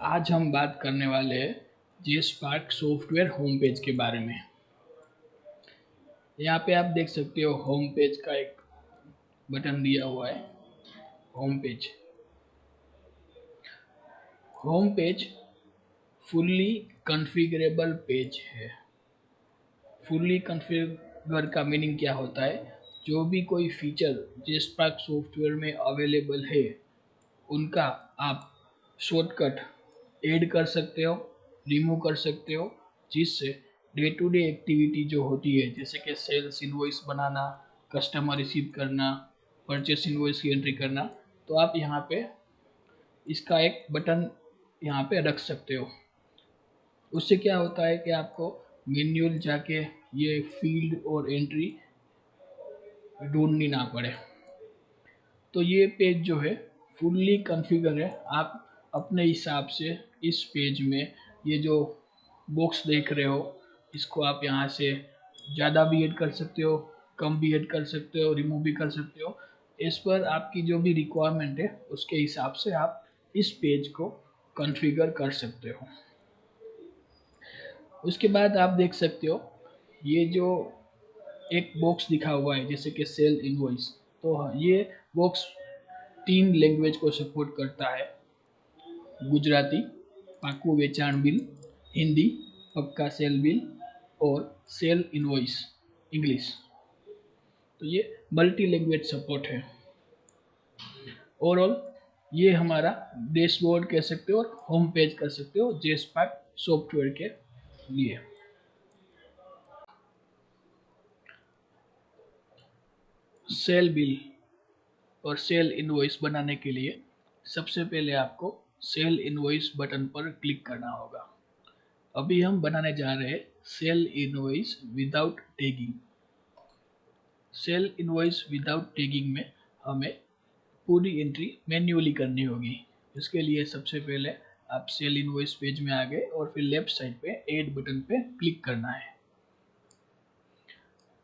आज हम बात करने वाले हैं जेस्पार्क सॉफ्टवेयर होम पेज के बारे में। यहाँ पे आप देख सकते हो होम पेज का एक बटन दिया हुआ है। होम पेज फुल्ली कॉन्फ़िगरेबल पेज है। फुल्ली कॉन्फ़िगर का मीनिंग क्या होता है? जो भी कोई फीचर जेस्पार्क सॉफ्टवेयर में अवेलेबल है उनका आप शॉर्टकट ऐड कर सकते हो, रिमूव कर सकते हो, जिससे डे टू डे एक्टिविटी जो होती है जैसे कि सेल्स इनवॉइस बनाना, कस्टमर रिसीव करना, परचेस इनवॉइस की एंट्री करना, तो आप यहाँ पे इसका एक बटन यहाँ पे रख सकते हो। उससे क्या होता है कि आपको मैन्युअल जाके ये फील्ड और एंट्री ढूंढनी ना पड़े। तो ये पेज जो है फुल्ली कॉन्फ़िगर है। आप अपने हिसाब से इस पेज में ये जो बॉक्स देख रहे हो इसको आप यहाँ से ज़्यादा भी ऐड कर सकते हो, कम भी ऐड कर सकते हो, रिमूव भी कर सकते हो। इस पर आपकी जो भी रिक्वायरमेंट है उसके हिसाब से आप इस पेज को कॉन्फ़िगर कर सकते हो। उसके बाद आप देख सकते हो ये जो एक बॉक्स दिखा हुआ है जैसे कि सेल इनवॉइस, तो ये बॉक्स 3 लैंग्वेज को सपोर्ट करता है। गुजराती पाकू वेचाण बिल, हिंदी पक्का सेल बिल और सेल इनवॉइस इंग्लिश। तो ये मल्टी लैंग्वेज सपोर्ट है। ओवरऑल ये हमारा डैशबोर्ड कह सकते हो और होम पेज कर सकते हो जेस्पार्क सॉफ्टवेयर के लिए। सेल बिल और सेल इनवॉइस बनाने के लिए सबसे पहले आपको सेल इनवॉइस बटन पर क्लिक करना होगा। अभी हम बनाने जा रहे हैं sale invoice without tagging. Sale invoice without tagging में हमें पूरी एंट्री मैन्युअली करनी होगी। इसके लिए सबसे पहले आप सेल इनवॉइस पेज में आ गए और फिर लेफ्ट साइड पे ऐड बटन पे क्लिक करना है।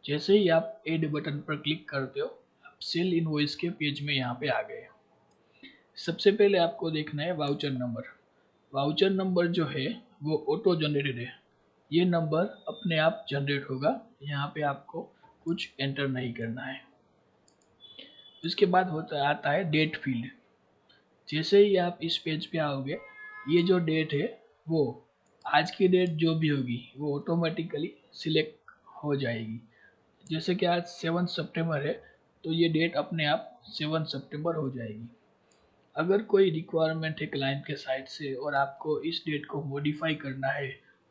जैसे ही आप ऐड बटन पर क्लिक करते हो आप सेल इनवॉइस के पेज में यहाँ पे आ गए। सबसे पहले आपको देखना है वाउचर नंबर। वाउचर नंबर जो है वो ऑटो जनरेटेड है। ये नंबर अपने आप जनरेट होगा, यहाँ पे आपको कुछ एंटर नहीं करना है। उसके बाद आता है डेट फील्ड। जैसे ही आप इस पेज पे आओगे ये जो डेट है वो आज की डेट जो भी होगी वो ऑटोमेटिकली सिलेक्ट हो जाएगी। जैसे कि आज 7 सितंबर है तो ये डेट अपने आप 7 सितंबर हो जाएगी। अगर कोई रिक्वायरमेंट है क्लाइंट के साइड से और आपको इस डेट को मॉडिफाई करना है,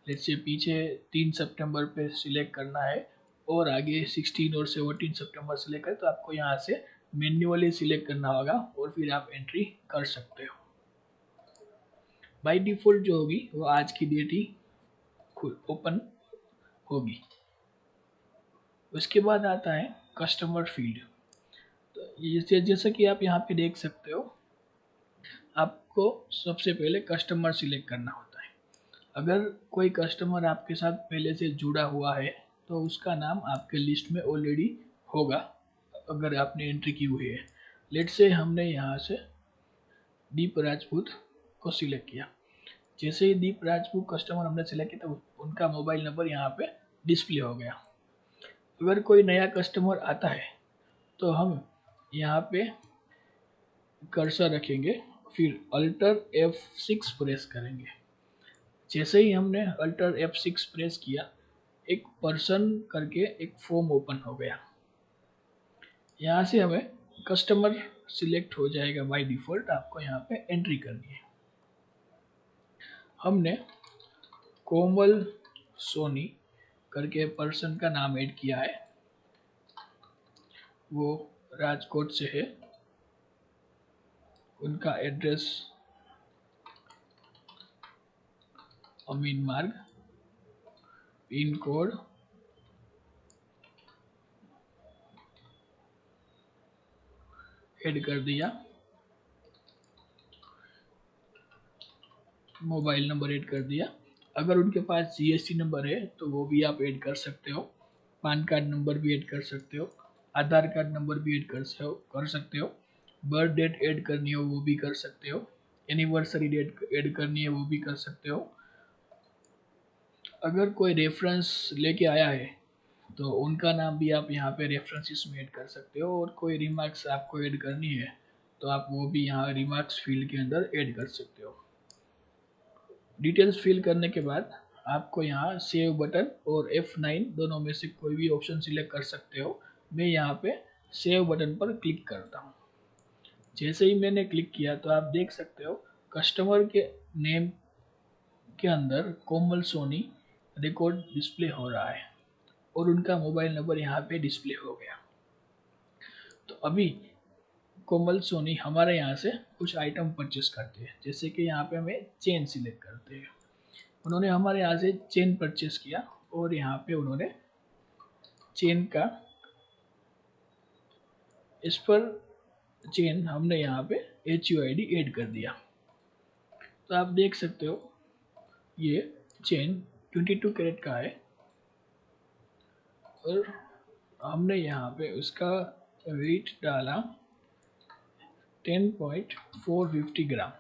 जैसे पीछे 3 सितंबर पे सिलेक्ट करना है और आगे 16 और 17 सितंबर सिलेक्ट करें, तो आपको यहाँ से मैन्युअली सिलेक्ट करना होगा और फिर आप एंट्री कर सकते हो। बाय डिफ़ॉल्ट जो होगी वो आज की डेट ही ओपन होगी। उसके बाद आता है कस्टमर फील्ड। तो जैसा कि आप यहाँ पे देख सकते हो आपको सबसे पहले कस्टमर सिलेक्ट करना होता है। अगर कोई कस्टमर आपके साथ पहले से जुड़ा हुआ है तो उसका नाम आपके लिस्ट में ऑलरेडी होगा अगर आपने एंट्री की हुई है। लेट से हमने यहाँ से दीप राजपूत को सिलेक्ट किया। जैसे ही दीप राजपूत कस्टमर हमने सिलेक्ट किया तो उनका मोबाइल नंबर यहाँ पे डिस्प्ले हो गया। अगर कोई नया कस्टमर आता है तो हम यहाँ पे कर्सर रखेंगे, फिर अल्टर F6 प्रेस करेंगे। जैसे ही हमने अल्टर F6 प्रेस किया एक पर्सन करके एक फॉर्म ओपन हो गया। यहाँ से हमें कस्टमर सिलेक्ट हो जाएगा बाय डिफ़ॉल्ट। आपको यहाँ पे एंट्री करनी है। हमने कोमल सोनी करके पर्सन का नाम ऐड किया है, वो राजकोट से है। उनका एड्रेस अमीन मार्ग, पिन कोड ऐड कर दिया, मोबाइल नंबर ऐड कर दिया। अगर उनके पास GST नंबर है तो वो भी आप ऐड कर सकते हो, पान कार्ड नंबर भी ऐड कर सकते हो, आधार कार्ड नंबर भी ऐड कर सकते हो, बर्थ डेट ऐड करनी हो वो भी कर सकते हो। एनिवर्सरी डेट ऐड करनी है वो भी कर सकते हो। अगर कोई रेफरेंस लेके आया है तो उनका नाम भी आप यहाँ पे रेफरेंसेस में ऐड कर सकते हो, और कोई रिमार्क्स आपको ऐड करनी है तो आप वो भी यहाँ रिमार्क्स फील्ड के अंदर ऐड कर सकते हो। डिटेल्स फिल करने के बाद आपको यहाँ सेव बटन और F9 दोनों में से कोई भी ऑप्शन सिलेक्ट कर सकते हो। मैं यहाँ पे सेव बटन पर क्लिक करता हूँ। जैसे ही मैंने क्लिक किया तो आप देख सकते हो कस्टमर के नेम के अंदर कोमल सोनी रिकॉर्ड डिस्प्ले हो रहा है और उनका मोबाइल नंबर यहाँ पे डिस्प्ले हो गया। तो अभी कोमल सोनी हमारे यहाँ से कुछ आइटम परचेस करते हैं, जैसे कि यहाँ पे हमें चेन सिलेक्ट करते हैं। उन्होंने हमारे यहाँ से चेन परचेस किया और यहाँ पे उन्होंने चेन का इस पर चेन हमने यहाँ पे HUID ऐड कर दिया। तो आप देख सकते हो ये चेन 22 कैरेट का है और हमने यहाँ पे उसका वेट डाला 10.450 ग्राम।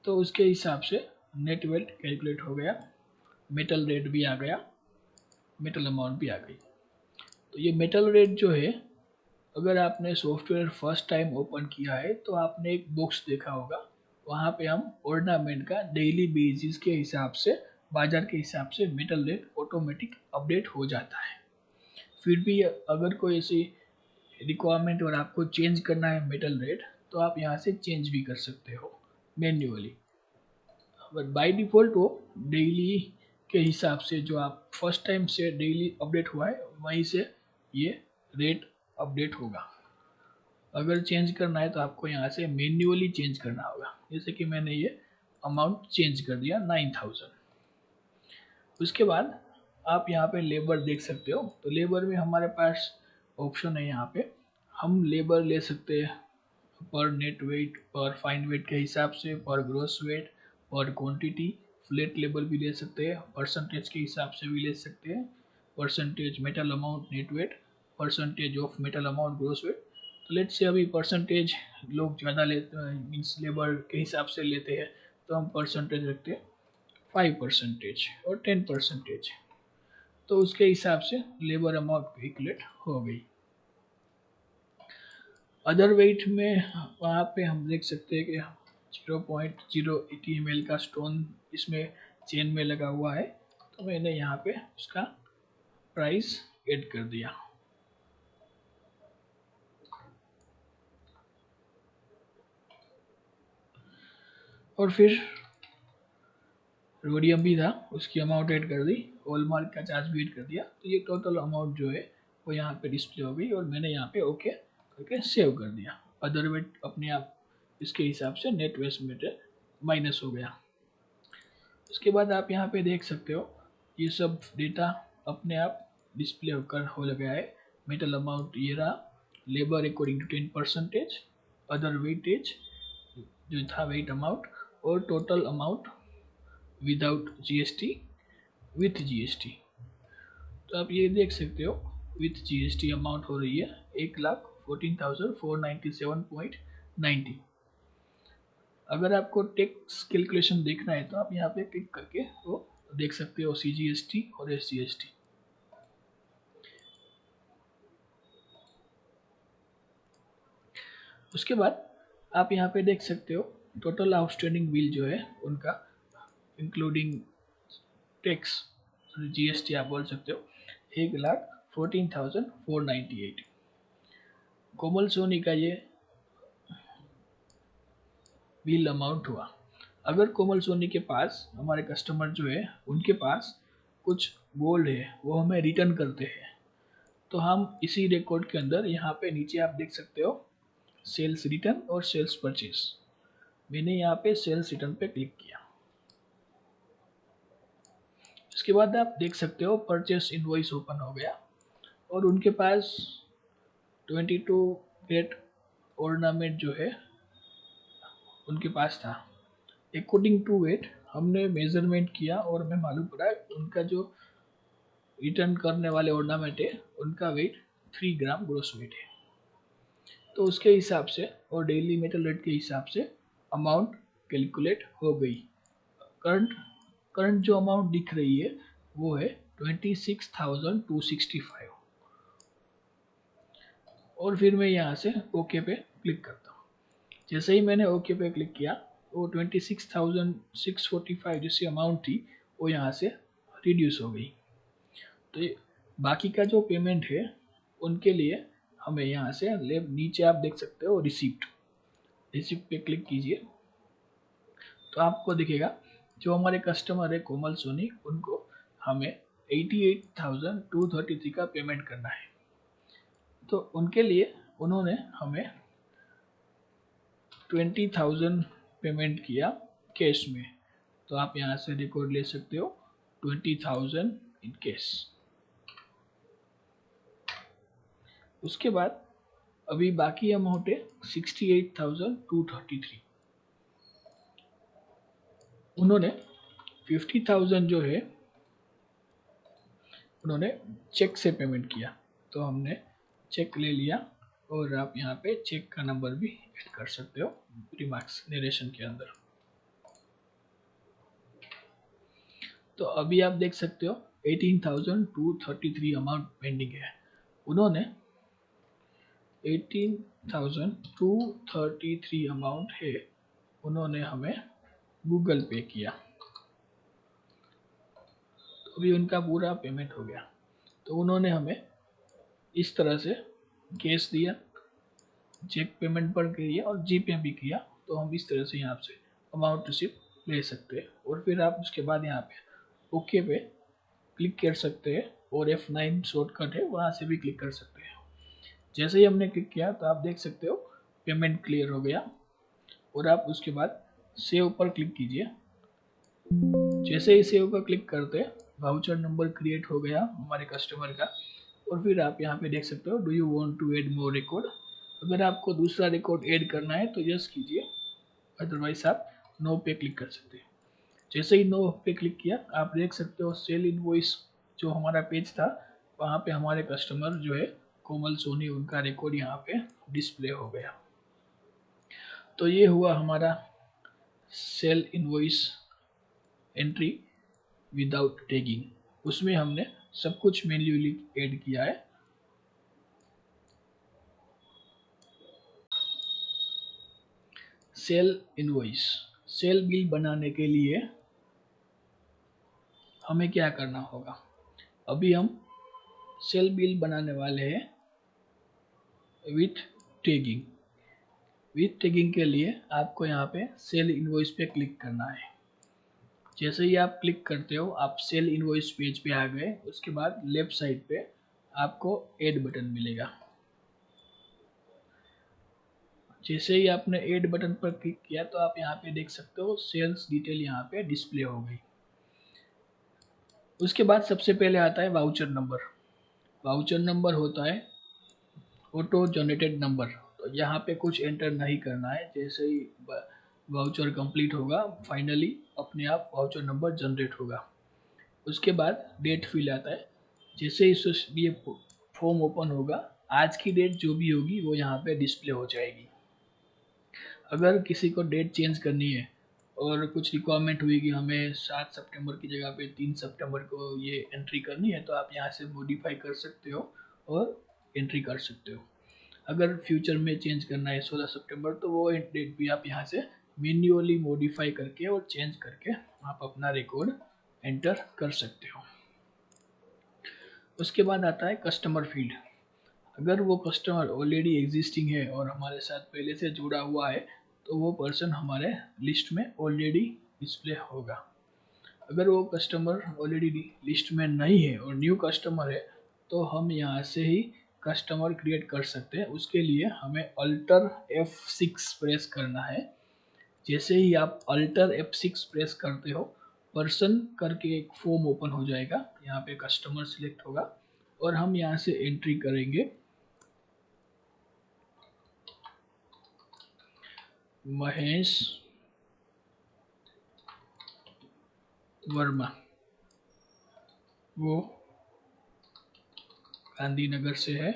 तो उसके हिसाब से नेट वेट कैलकुलेट हो गया, मेटल रेट भी आ गया, मेटल अमाउंट भी आ गई। तो ये मेटल रेट जो है, अगर आपने सॉफ्टवेयर फर्स्ट टाइम ओपन किया है तो आपने एक बॉक्स देखा होगा, वहाँ पे हम ऑर्नामेंट का डेली बेसिस के हिसाब से, बाजार के हिसाब से मेटल रेट ऑटोमेटिक अपडेट हो जाता है। फिर भी अगर कोई ऐसी रिक्वायरमेंट और आपको चेंज करना है मेटल रेट, तो आप यहाँ से चेंज भी कर सकते हो मैन्युअली। बट बाय डिफ़ॉल्ट वो डेली के हिसाब से, जो आप फर्स्ट टाइम से डेली अपडेट हुआ है वहीं से ये रेट अपडेट होगा। अगर चेंज करना है तो आपको यहाँ से मैन्युअली चेंज करना होगा। जैसे कि मैंने ये अमाउंट चेंज कर दिया 9000। उसके बाद आप यहाँ पे लेबर देख सकते हो। तो लेबर में हमारे पास ऑप्शन है, यहाँ पे हम लेबर ले सकते हैं पर नेट वेट, पर फाइन वेट के हिसाब से, पर ग्रोस वेट, पर क्वांटिटी। फ्लैट लेबर भी ले सकते हैं, परसेंटेज के हिसाब से भी ले सकते हैं, percentage metal amount net weight, percentage of metal amount gross weight. तो लेट्स से अभी परसेंटेज लोग ज़्यादा लेते हैं, मीन्स लेबर के हिसाब से लेते हैं, तो हम परसेंटेज रखते हैं 5% और 10%। तो उसके हिसाब से लेबर अमाउंट कैलकुलेट हो गई। अदर वेट में वहाँ पे हम देख सकते हैं कि 0.080 ml का स्टोन इसमें चेन में लगा हुआ है, तो मैंने यहाँ पे उसका प्राइस ऐड कर दिया। और फिर रोडियम भी था, उसकी अमाउंट ऐड कर दी, हॉलमार्क का चार्ज भी ऐड कर दिया। तो ये टोटल अमाउंट जो है वो यहाँ पे डिस्प्ले हो गई और मैंने यहाँ पे ओके करके सेव कर दिया। अदर वेट अपने आप इसके हिसाब से नेट वेस्ट मीटर माइनस हो गया। उसके बाद आप यहाँ पे देख सकते हो ये सब डेटा अपने आप डिस्प्ले होकर हो गया है। मेटल अमाउंट ये रहा, labour according to 10%, other weightage जो था वेट अमाउंट, और total amount without GST, with GST। तो आप ये देख सकते हो विथ GST अमाउंट हो रही है 1,14,497.90। अगर आपको टैक्स कैलकुलेशन देखना है तो आप यहाँ पे क्लिक करके वो देख सकते हो CGST और SGST। उसके बाद आप यहाँ पे देख सकते हो टोटल आउटस्टैंडिंग बिल जो है उनका, इंक्लूडिंग टैक्स GST आप बोल सकते हो, 1,14,498। कोमल सोनी का ये बिल अमाउंट हुआ। अगर कोमल सोनी के पास, हमारे कस्टमर जो है उनके पास कुछ गोल्ड है वो हमें रिटर्न करते हैं, तो हम इसी रिकॉर्ड के अंदर यहाँ पे नीचे आप देख सकते हो सेल्स रिटर्न और सेल्स परचेस। मैंने यहाँ पे सेल्स रिटर्न पे क्लिक किया। उसके बाद आप देख सकते हो परचेस इनवॉइस ओपन हो गया और उनके पास 22 कैरेट ऑर्नामेंट जो है उनके पास था। अकॉर्डिंग टू वेट हमने मेजरमेंट किया और हमें मालूम पड़ा उनका जो रिटर्न करने वाले ऑर्नामेंट है उनका वेट 3 ग्राम ग्रोस वेट है। तो उसके हिसाब से और डेली मेटल रेट के हिसाब से अमाउंट कैलकुलेट हो गई। करंट करंट जो अमाउंट दिख रही है वो है 26,265। और फिर मैं यहाँ से ओके पे क्लिक करता हूँ। जैसे ही मैंने ओके पे क्लिक किया वो 26,645 जैसी अमाउंट थी वो यहाँ से रिड्यूस हो गई। तो ये बाकी का जो पेमेंट है उनके लिए हमें यहाँ से नीचे आप देख सकते हो रिसिप्ट पे क्लिक कीजिए तो आपको दिखेगा जो हमारे कस्टमर है कोमल सोनी, उनको हमें 88,233 का पेमेंट करना है। तो उनके लिए उन्होंने हमें 20,000 पेमेंट किया कैश में। तो आप यहाँ से रिकॉर्ड ले सकते हो 20,000 इन कैश। उसके बाद अभी बाकी अमाउंट है 68,233। उन्होंने 50,000 जो है उन्होंने चेक से पेमेंट किया। तो हमने चेक ले लिया और आप यहाँ पे चेक का नंबर भी ऐड कर सकते हो रिमार्क्स नरेशन के अंदर। तो अभी आप देख सकते हो 18,233 अमाउंट पेंडिंग है। उन्होंने 18,233 अमाउंट है उन्होंने हमें गूगल पे किया। तो अभी उनका पूरा पेमेंट हो गया। तो उन्होंने हमें इस तरह से कैश दिया, चेक पेमेंट पर किया और जीपे भी किया। तो हम इस तरह से यहाँ से अमाउंट रिसिप्ट ले सकते हैं और फिर आप उसके बाद यहाँ पे ओके पे क्लिक कर सकते हैं और F9 शॉर्टकट है वहाँ से भी क्लिक कर सकते हैं। जैसे ही हमने क्लिक किया तो आप देख सकते हो पेमेंट क्लियर हो गया और आप उसके बाद सेव पर क्लिक कीजिए। जैसे ही सेव पर क्लिक करते वाउचर नंबर क्रिएट हो गया हमारे कस्टमर का। और फिर आप यहाँ पे देख सकते हो do you want to add more record. अगर आपको दूसरा रिकॉर्ड ऐड करना है तो यस कीजिए, अदरवाइज आप नो पे क्लिक कर सकते हैं। जैसे ही नो पे क्लिक किया आप देख सकते हो सेल इनवॉइस जो हमारा पेज था वहाँ पे हमारे कस्टमर जो है कोमल सोनी, उनका रिकॉर्ड यहाँ पे डिस्प्ले हो गया। तो ये हुआ हमारा sale invoice entry without tagging. उसमें हमने सब कुछ मैन्युअली ऐड किया है। सेल इनवॉइस, सेल बिल बनाने के लिए हमें क्या करना होगा। अभी हम सेल बिल बनाने वाले हैं विथ टैगिंग। विथ टैगिंग के लिए आपको यहाँ पे सेल इनवॉइस पे क्लिक करना है। जैसे ही आप क्लिक करते हो आप सेल इनवॉइस पेज पे आ गए। उसके बाद लेफ्ट साइड पे आपको ऐड बटन मिलेगा। जैसे ही आपने ऐड बटन पर क्लिक किया तो आप यहाँ पे देख सकते हो सेल्स डिटेल यहाँ पे डिस्प्ले हो गई। उसके बाद सबसे पहले आता है वाउचर नंबर। वाउचर नंबर होता है ऑटो जनरेटेड नंबर। तो यहाँ पे कुछ एंटर नहीं करना है। जैसे ही वाउचर कंप्लीट होगा फाइनली अपने आप वाउचर नंबर जनरेट होगा। उसके बाद डेट फील्ड आता है। जैसे ही ये फॉर्म ओपन होगा आज की डेट जो भी होगी वो यहाँ पे डिस्प्ले हो जाएगी। अगर किसी को डेट चेंज करनी है और कुछ रिक्वायरमेंट हुई कि हमें 7 सितंबर की जगह पे 3 सितंबर को ये एंट्री करनी है तो आप यहाँ से मॉडिफाई कर सकते हो और एंट्री कर सकते हो। अगर फ्यूचर में चेंज करना है 16 सितंबर तो वो डेट भी आप यहाँ से मैन्युअली मॉडिफाई करके और चेंज करके आप अपना रिकॉर्ड एंटर कर सकते हो। उसके बाद आता है कस्टमर फील्ड। अगर वो कस्टमर ऑलरेडी एग्जिस्टिंग है और हमारे साथ पहले से जुड़ा हुआ है तो वो पर्सन हमारे लिस्ट में ऑलरेडी डिस्प्ले होगा। अगर वो कस्टमर ऑलरेडी लिस्ट में नहीं है और न्यू कस्टमर है तो हम यहाँ से ही कस्टमर क्रिएट कर सकते हैं। उसके लिए हमें अल्टर F6 प्रेस करना है। जैसे ही आप अल्टर F6 प्रेस करते हो पर्सन करके एक फॉर्म ओपन हो जाएगा। यहाँ पे कस्टमर सिलेक्ट होगा और हम यहाँ से एंट्री करेंगे महेश वर्मा। वो गांधीनगर से है।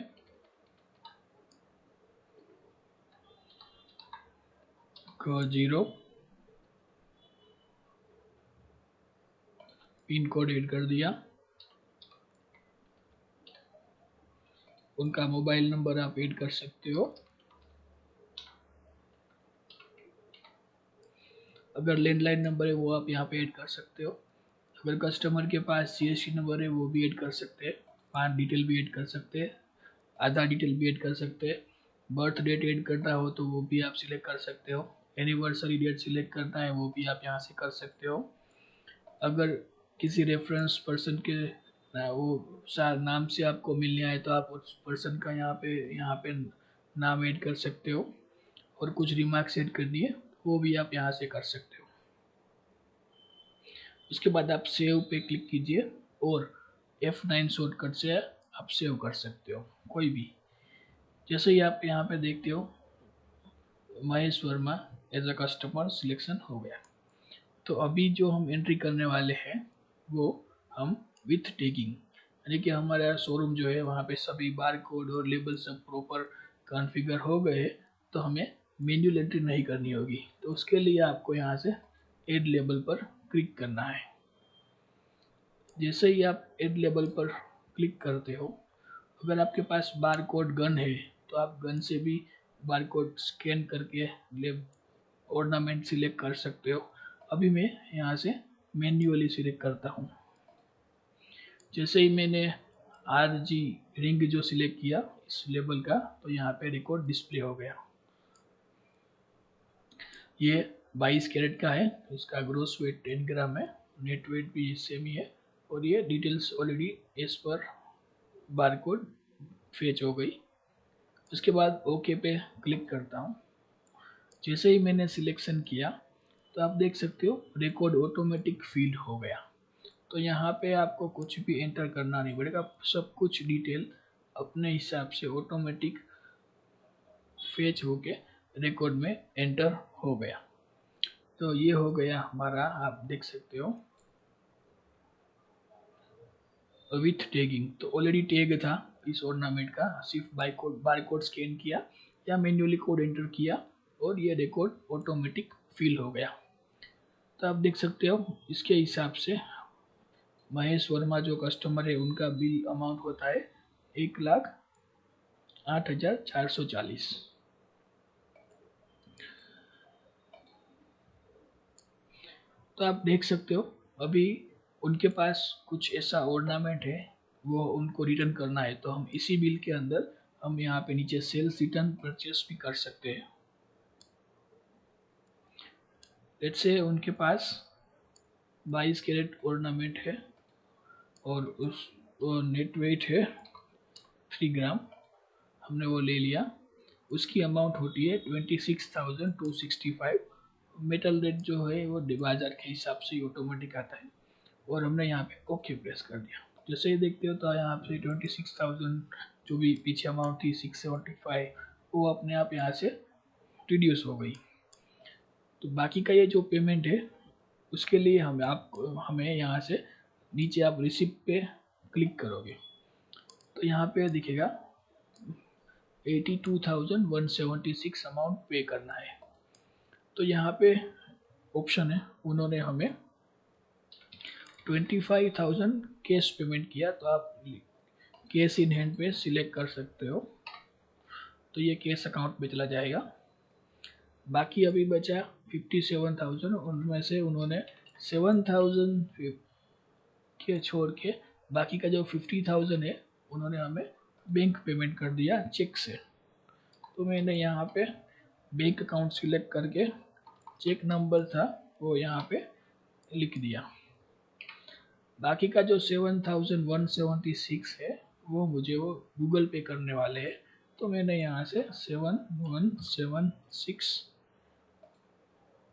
को 0 पिन कोड ऐड कर दिया। उनका मोबाइल नंबर आप ऐड कर सकते हो। अगर लैंडलाइन नंबर है वो आप यहाँ पे ऐड कर सकते हो। अगर कस्टमर के पास CSC नंबर है वो भी ऐड कर सकते हैं। 5 डिटेल भी ऐड कर सकते हैं। आधार डिटेल भी ऐड कर सकते हैं। बर्थ डेट ऐड करना हो तो वो भी आप सिलेक्ट कर सकते हो। एनिवर्सरी डेट सिलेक्ट करना है वो भी आप यहाँ से कर सकते हो। अगर किसी रेफरेंस पर्सन के वो नाम से आपको मिलने आए तो आप उस पर्सन का यहाँ पे नाम ऐड कर सकते हो। और कुछ रिमार्क्स ऐड करनी है वो भी आप यहाँ से कर सकते हो। उसके बाद आप सेव पे क्लिक कीजिए और F9 शॉर्टकट से आप सेव कर सकते हो कोई भी। जैसे ही आप यहाँ पे देखते हो Mahesh Verma as a customer selection हो गया। तो अभी जो हम एंट्री करने वाले हैं वो हम विथ टैगिंग, यानी कि हमारा शोरूम जो है वहाँ पे सभी बार कोड और लेबल सब प्रॉपर कॉन्फ़िगर हो गए, तो हमें मैन्युअल एंट्री नहीं करनी होगी। तो उसके लिए आपको यहाँ से ऐड लेबल पर क्लिक करना है। जैसे ही आप ऐड लेबल पर क्लिक करते हो, अगर आपके पास बार कोड गन है तो आप गन से भी बार कोड स्कैन करके ऑर्नामेंट सिलेक्ट कर सकते हो। अभी मैं यहाँ से मैन्युअली सिलेक्ट करता हूँ। जैसे ही मैंने RG रिंग जो सिलेक्ट किया इस लेबल का, तो यहाँ पे रिकॉर्ड डिस्प्ले हो गया। ये 22 कैरेट का है, इसका ग्रोस वेट 10 ग्राम है, नेट वेट भी सेम ही है, और ये details already as per barcode fetch हो गई। उसके बाद ओके पे क्लिक करता हूँ। जैसे ही मैंने सिलेक्शन किया तो आप देख सकते हो रिकॉर्ड ऑटोमेटिक फीड हो गया। तो यहाँ पे आपको कुछ भी एंटर करना नहीं पड़ेगा, सब कुछ डिटेल अपने हिसाब से ऑटोमेटिक फेच होके रिकॉर्ड में एंटर हो गया। तो ये हो गया हमारा, आप देख सकते हो विथ टैगिंग। तो ऑलरेडी टैग था इस ऑर्नामेंट का, सिर्फ बार कोड स्कैन किया या मैन्युअली कोड एंटर किया और ये रिकॉर्ड ऑटोमेटिक फिल हो गया। तो आप देख सकते हो इसके हिसाब से महेश वर्मा जो कस्टमर है उनका बिल अमाउंट होता है 1,08,440। तो आप देख सकते हो अभी उनके पास कुछ ऐसा ऑर्नामेंट है वो उनको रिटर्न करना है, तो हम इसी बिल के अंदर हम यहाँ पे नीचे सेल्स रिटर्न परचेस भी कर सकते हैं। लेट्स से उनके पास 22 कैरेट ऑर्नामेंट है और उस नेट वेट है 3 ग्राम, हमने वो ले लिया। उसकी अमाउंट होती है 26,265। मेटल रेट जो है वो बाजार के हिसाब से ऑटोमेटिक आता है और हमने यहाँ पे ओके प्रेस कर दिया। जैसे ही देखते हो तो यहाँ पे 26,000 जो भी पीछे अमाउंट थी 675 वो अपने आप यहाँ से रिड्यूस हो गई। तो बाकी का ये जो पेमेंट है उसके लिए हमें यहाँ से नीचे आप रिसिप्ट पे क्लिक करोगे तो यहाँ पे दिखेगा 82,176 अमाउंट पे करना है। तो यहाँ पे ऑप्शन है, उन्होंने हमें 25,000 कैश पेमेंट किया, तो आप कैश इन हैंड पे सिलेक्ट कर सकते हो, तो ये कैश अकाउंट में चला जाएगा। बाकी अभी बचा 57,000, उनमें से उन्होंने 7,000 के छोड़ के बाकी का जो 50,000 है उन्होंने हमें बैंक पेमेंट कर दिया चेक से। तो मैंने यहाँ पे बैंक अकाउंट सिलेक्ट करके चेक नंबर था वो यहाँ पे लिख दिया। बाकी का जो 7,176 है वो मुझे वो गूगल पे करने वाले हैं, तो मैंने यहाँ से 7,176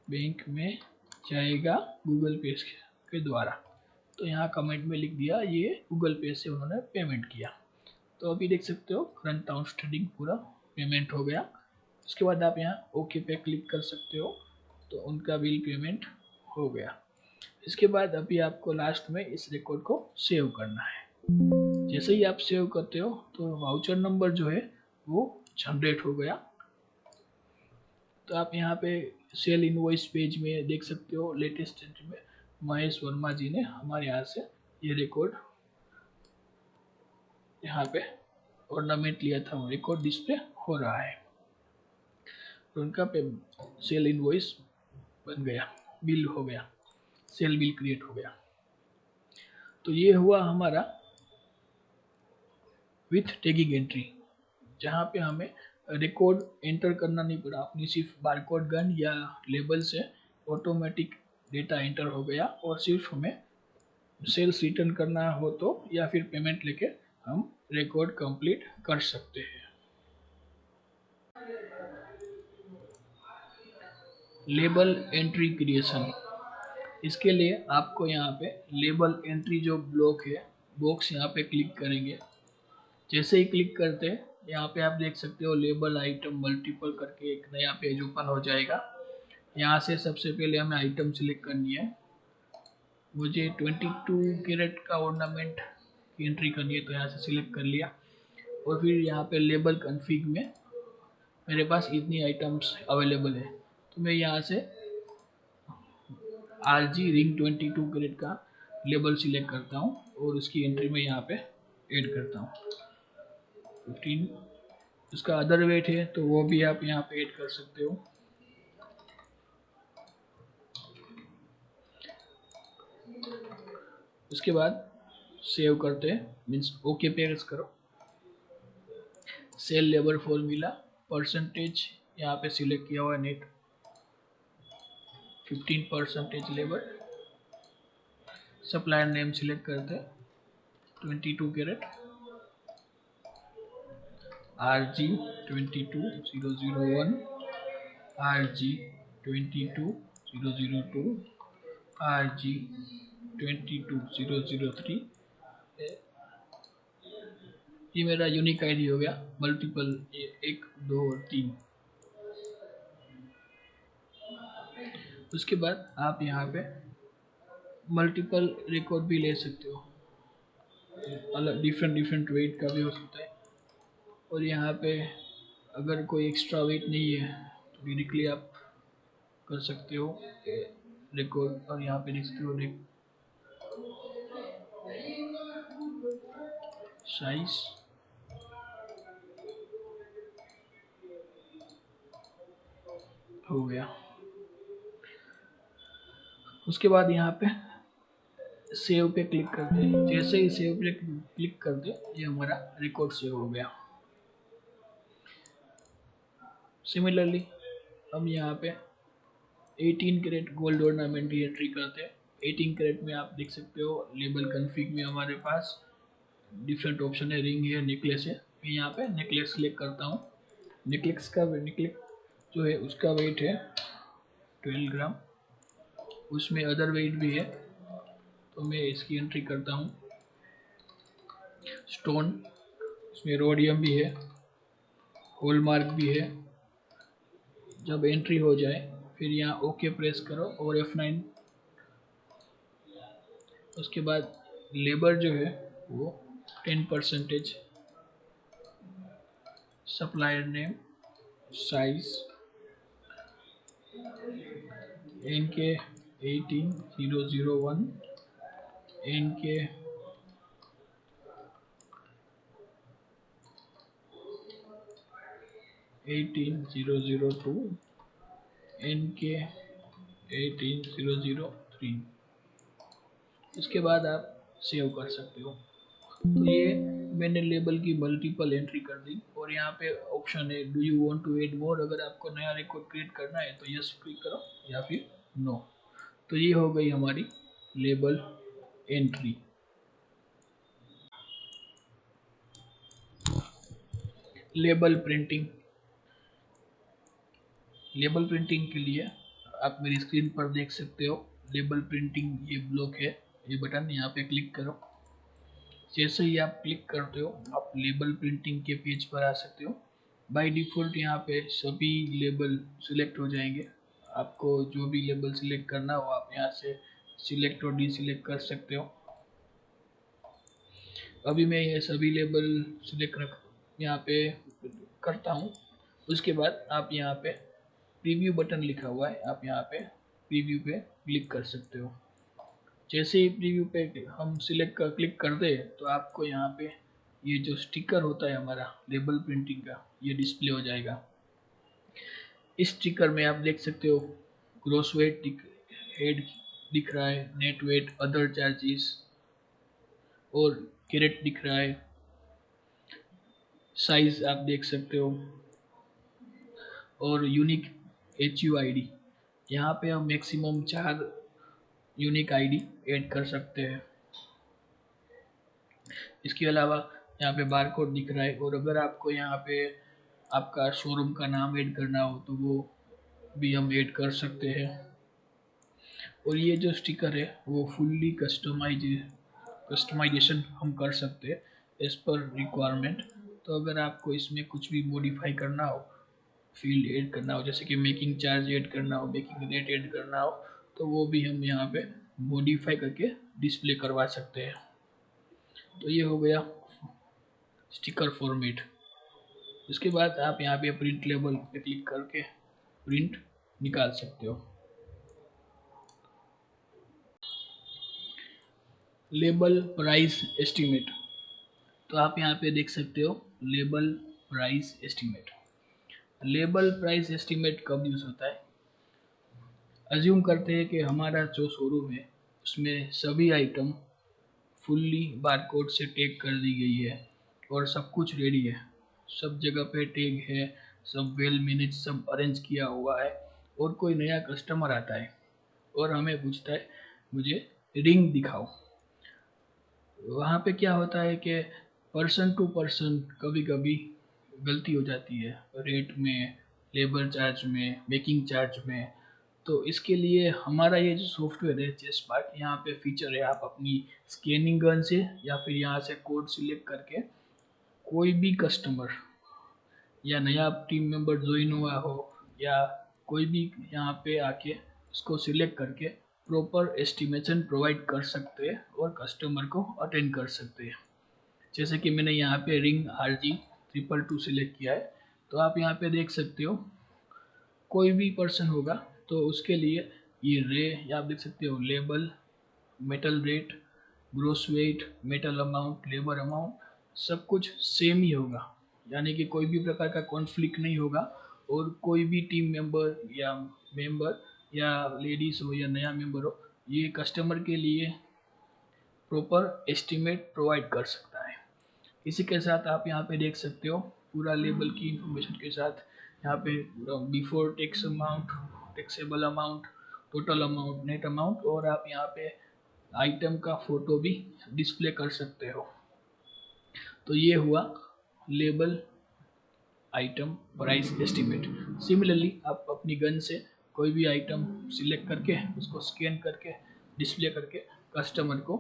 बैंक में जाएगा गूगल पे के द्वारा। तो यहाँ कमेंट में लिख दिया ये गूगल पे से उन्होंने पेमेंट किया। तो अभी देख सकते हो करंट आउटस्टैंडिंग पूरा पेमेंट हो गया। उसके बाद आप यहाँ ओके पे क्लिक कर सकते हो, तो उनका बिल पेमेंट हो गया। इसके बाद अभी आपको लास्ट में इस रिकॉर्ड को सेव करना है। जैसे ही आप सेव करते हो तो वाउचर नंबर जो है वो जनरेट हो गया। तो आप यहाँ पे सेल इनवॉइस पेज में देख सकते हो, लेटेस्ट एंट्री में महेश वर्मा जी ने हमारे यहाँ से ये रिकॉर्ड यहाँ पे ऑर्नामेंट लिया था, वो रिकॉर्ड डिस्प्ले हो रहा है। तो उनका पे सेल इनवॉइस बन गया, बिल हो गया, सेल बिल क्रिएट हो गया। तो ये हुआ हमारा विथ टैगिंग एंट्री, जहाँ पे हमें रिकॉर्ड एंटर करना नहीं पड़ा, अपनी सिर्फ बारकोड गन या लेबल से ऑटोमेटिक डेटा एंटर हो गया, और सिर्फ हमें सेल्स रिटर्न करना हो तो या फिर पेमेंट लेके हम रिकॉर्ड कंप्लीट कर सकते हैं। लेबल एंट्री क्रिएशन, इसके लिए आपको यहाँ पे लेबल एंट्री जो ब्लॉक है बॉक्स यहाँ पे क्लिक करेंगे। जैसे ही क्लिक करते हैं यहाँ पे आप देख सकते हो लेबल आइटम मल्टीपल करके एक नया पेज ओपन हो जाएगा। यहाँ से सबसे पहले हमें आइटम सिलेक्ट करनी है। मुझे 22 कैरेट का ऑर्नामेंट की एंट्री करनी है, तो यहाँ से सिलेक्ट कर लिया। और फिर यहाँ पे लेबल कन्फिग में मेरे पास इतनी आइटम्स अवेलेबल है, तो मैं यहाँ से RG रिंग 22 कैरेट का लेबल सिलेक्ट करता हूँ और उसकी एंट्री में यहाँ पे ऐड करता हूँ 15। उसका अदर वेट है तो वो भी आप यहाँ पे ऐड कर सकते हो। उसके बाद सेव करते हैं, मीन्स ओके प्रेस करो। सेल लेबर फॉर्मूला परसेंटेज यहाँ पे सिलेक्ट किया हुआ, net 15% labour. Supplier name select करते हैं 22 कैरेट RG 22001, RG 22002, RG 22003। ये मेरा यूनिक आईडी हो गया, मल्टीपल 1 2 और 3। उसके बाद आप यहाँ पे मल्टीपल रिकॉर्ड भी ले सकते हो, अलग डिफरेंट वेट का भी हो सकता है। और यहाँ पे अगर कोई एक्स्ट्रा वेट नहीं है तो डायरेक्टली आप कर सकते हो रिकॉर्ड। और यहाँ पे देख सकते हो साइज हो गया। उसके बाद यहाँ पे सेव पे क्लिक करते हैं। जैसे ही सेव पे क्लिक कर दे ये हमारा रिकॉर्ड सेव हो गया। सिमिलरली हम यहाँ पे 18 कैरेट गोल्ड ऑर्नामेंट की एंट्री करते हैं। 18 कैरेट में आप देख सकते हो लेबल कन्फिग में हमारे पास डिफरेंट ऑप्शन है, रिंग है, नेकलेस है। मैं यहाँ पे नेकलेस सेलेक्ट करता हूँ। नेकलेस जो है उसका वेट है 12 ग्राम, उसमें अदर वेट भी है, तो मैं इसकी एंट्री करता हूँ। स्टोन, उसमें रोडियम भी है, हॉलमार्क भी है। जब एंट्री हो जाए फिर यहाँ ओके प्रेस करो और F9। उसके बाद लेबर जो है वो 10%, supplier name, size NK 18001, NK 18002, NK 18003। इसके बाद आप सेव कर सकते हो। तो ये मैंने लेबल की मल्टीपल एंट्री कर दी। और यहाँ पे ऑप्शन है do you want to add more, अगर आपको नया रिकॉर्ड क्रिएट करना है तो यस क्लिक करो या फिर नो। तो ये हो गई हमारी label entry. Label printing, label printing के लिए आप मेरी स्क्रीन पर देख सकते हो लेबल प्रिंटिंग ये ब्लॉक है, ये बटन यहाँ पे क्लिक करो। जैसे ही आप क्लिक करते हो आप लेबल प्रिंटिंग के पेज पर आ सकते हो। बाय डिफ़ॉल्ट यहाँ पे सभी लेबल सिलेक्ट हो जाएंगे। आपको जो भी लेबल सिलेक्ट करना हो आप यहाँ से सिलेक्ट और डीसिलेक्ट कर सकते हो। अभी मैं ये सभी लेबल सिलेक्ट यहाँ पे करता हूँ। उसके बाद आप यहाँ पे प्रीव्यू बटन लिखा हुआ है, आप यहाँ पे प्रीव्यू पे क्लिक कर सकते हो। जैसे ही प्रीव्यू पे हम सिलेक्ट कर क्लिक कर दे तो आपको यहाँ पे ये जो स्टिकर होता है हमारा लेबल प्रिंटिंग का, ये डिस्प्ले हो जाएगा। इस स्टिकर में आप देख सकते हो ग्रॉस वेट हेड दिख रहा है, नेट वेट, अदर चार्जेस और कैरेट दिख रहा है, साइज आप देख सकते हो और यूनिक HUID। यहाँ पे हम मैक्सिमम 4 यूनिक आईडी ऐड कर सकते हैं। इसके अलावा यहाँ पे बारकोड दिख रहा है, और अगर आपको यहाँ पे आपका शोरूम का नाम ऐड करना हो तो वो भी हम ऐड कर सकते हैं। और ये जो स्टिकर है वो फुल्ली कस्टमाइजेशन हम कर सकते हैं एज पर रिक्वायरमेंट। तो अगर आपको इसमें कुछ भी मॉडिफाई करना हो, फील्ड ऐड करना हो, जैसे कि मेकिंग चार्ज ऐड करना हो, मेकिंग रेट ऐड करना हो, तो वो भी हम यहाँ पे मॉडिफाई करके डिस्प्ले करवा सकते हैं। तो ये हो गया स्टिकर फॉर्मेट। इसके बाद आप यहाँ पे प्रिंट लेबल पे क्लिक करके प्रिंट निकाल सकते हो। लेबल प्राइस एस्टीमेट, तो आप यहाँ पे देख सकते हो label price estimate. Label price estimate कब यूज़ होता है? अज्यूम करते हैं कि हमारा जो शोरूम है उसमें सभी आइटम फुल्ली बारकोड से टैग कर दी गई है और सब कुछ रेडी है, सब जगह पे टैग है, सब वेल मैनेज, सब अरेंज किया हुआ है। और कोई नया कस्टमर आता है और हमें पूछता है मुझे रिंग दिखाओ। वहाँ पे क्या होता है कि पर्सन टू पर्सन कभी कभी गलती हो जाती है रेट में, लेबर चार्ज में, मेकिंग चार्ज में। तो इसके लिए हमारा ये जो सॉफ्टवेयर है जेस्पार्क, यहाँ पे फीचर है, आप अपनी स्कैनिंग गन से या फिर यहाँ से कोड सिलेक्ट करके कोई भी कस्टमर या नया टीम मेंबर ज्वाइन हुआ हो या कोई भी यहाँ पे आके इसको सिलेक्ट करके प्रॉपर एस्टिमेशन प्रोवाइड कर सकते हैं और कस्टमर को अटेंड कर सकते हैं। जैसे कि मैंने यहाँ पे रिंग RG222 सिलेक्ट किया है, तो आप यहाँ पे देख सकते हो कोई भी पर्सन होगा तो उसके लिए ये या आप देख सकते हो label, metal rate, gross weight, metal amount, labour amount, सब कुछ सेम ही होगा। यानी कि कोई भी प्रकार का कॉन्फ्लिक्ट नहीं होगा और कोई भी टीम मेंबर या लेडीज हो या नया मेंबर हो, ये कस्टमर के लिए प्रॉपर एस्टिमेट प्रोवाइड कर सकता है। इसी के साथ आप यहाँ पे देख सकते हो पूरा लेबल की इंफॉर्मेशन के साथ यहाँ पे before tax amount, taxable amount, total amount, net amount, और आप यहाँ पे आइटम का फोटो भी डिस्प्ले कर सकते हो। तो ये हुआ label item price estimate. Similarly आप अपनी गन से कोई भी आइटम सिलेक्ट करके उसको स्कैन करके डिस्प्ले करके कस्टमर को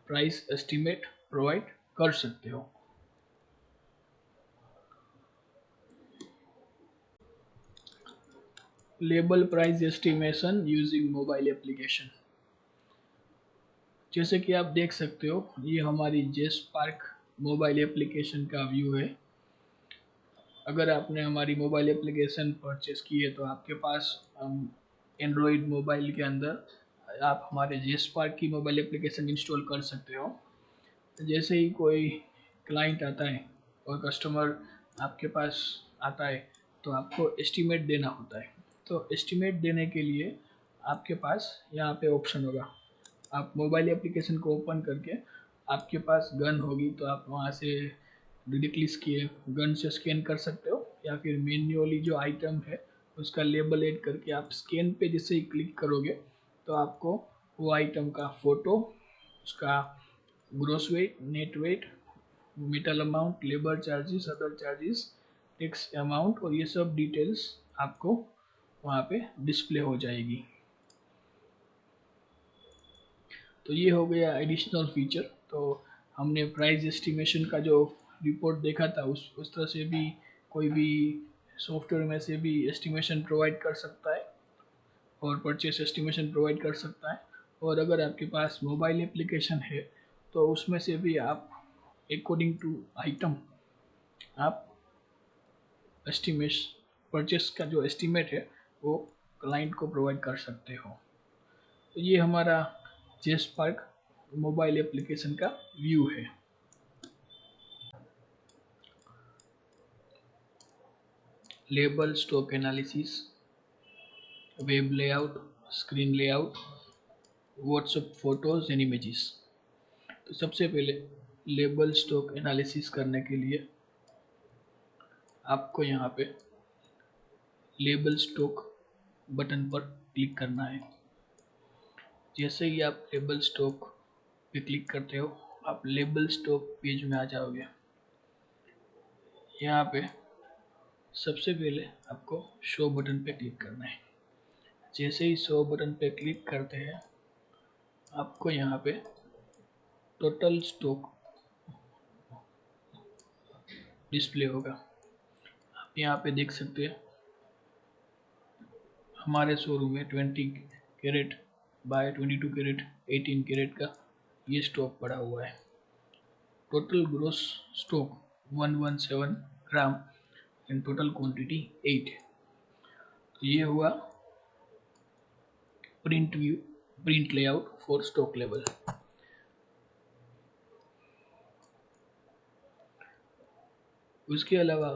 प्राइस एस्टिमेट प्रोवाइड कर सकते हो। Label price estimation using mobile application. जैसे कि आप देख सकते हो ये हमारी जेस्पार्क मोबाइल एप्लीकेशन का व्यू है। अगर आपने हमारी मोबाइल एप्लीकेशन परचेस की है तो आपके पास एंड्रॉयड मोबाइल के अंदर आप हमारे जेस्पार्क की मोबाइल एप्लीकेशन इंस्टॉल कर सकते हो। जैसे ही कोई क्लाइंट आता है और कस्टमर आपके पास आता है तो आपको एस्टीमेट देना होता है। तो एस्टीमेट देने के लिए आपके पास यहाँ पे ऑप्शन होगा, आप मोबाइल एप्लीकेशन को ओपन करके आपके पास गन होगी तो आप वहाँ से डायरेक्टली गन से स्कैन कर सकते हो, या फिर मैन्युअली जो आइटम है उसका लेबल ऐड करके आप स्कैन पे जैसे ही क्लिक करोगे तो आपको वो आइटम का फ़ोटो, उसका gross weight, net weight, metal amount, labour charges, other charges, tax amount और ये सब डिटेल्स आपको वहाँ पे डिस्प्ले हो जाएगी। तो ये हो गया एडिशनल फीचर। तो हमने प्राइस एस्टिमेशन का जो रिपोर्ट देखा था उस तरह से भी कोई भी सॉफ्टवेयर में से भी एस्टिमेशन प्रोवाइड कर सकता है और परचेस एस्टिमेशन प्रोवाइड कर सकता है। और अगर आपके पास मोबाइल एप्लीकेशन है तो उसमें से भी आप अकॉर्डिंग टू आइटम आप एस्टिमेशन परचेस का जो एस्टिमेट है वो क्लाइंट को प्रोवाइड कर सकते हो। तो ये हमारा जेस्पार्क मोबाइल एप्लीकेशन का व्यू है। Label, stock analysis, web layout, screen layout, WhatsApp photos and images. तो सबसे पहले लेबल स्टॉक एनालिसिस करने के लिए आपको यहाँ पे लेबल स्टॉक बटन पर क्लिक करना है। जैसे ही आप लेबल स्टॉक पे क्लिक करते हो, आप लेबल स्टॉक पेज में आ जाओगे। यहाँ पे सबसे पहले आपको शो बटन पे क्लिक करना है। जैसे ही शो बटन पे क्लिक करते हैं, आपको यहाँ पे टोटल स्टॉक डिस्प्ले होगा। आप यहाँ पे देख सकते हैं हमारे शोरूम में 20 कैरेट बाय 22 कैरेट 18 कैरेट का ये स्टॉक पड़ा हुआ है। Total gross stock 117 gram and total quantity 8। तो ये हुआ print view, print layout for stock level. उसके अलावा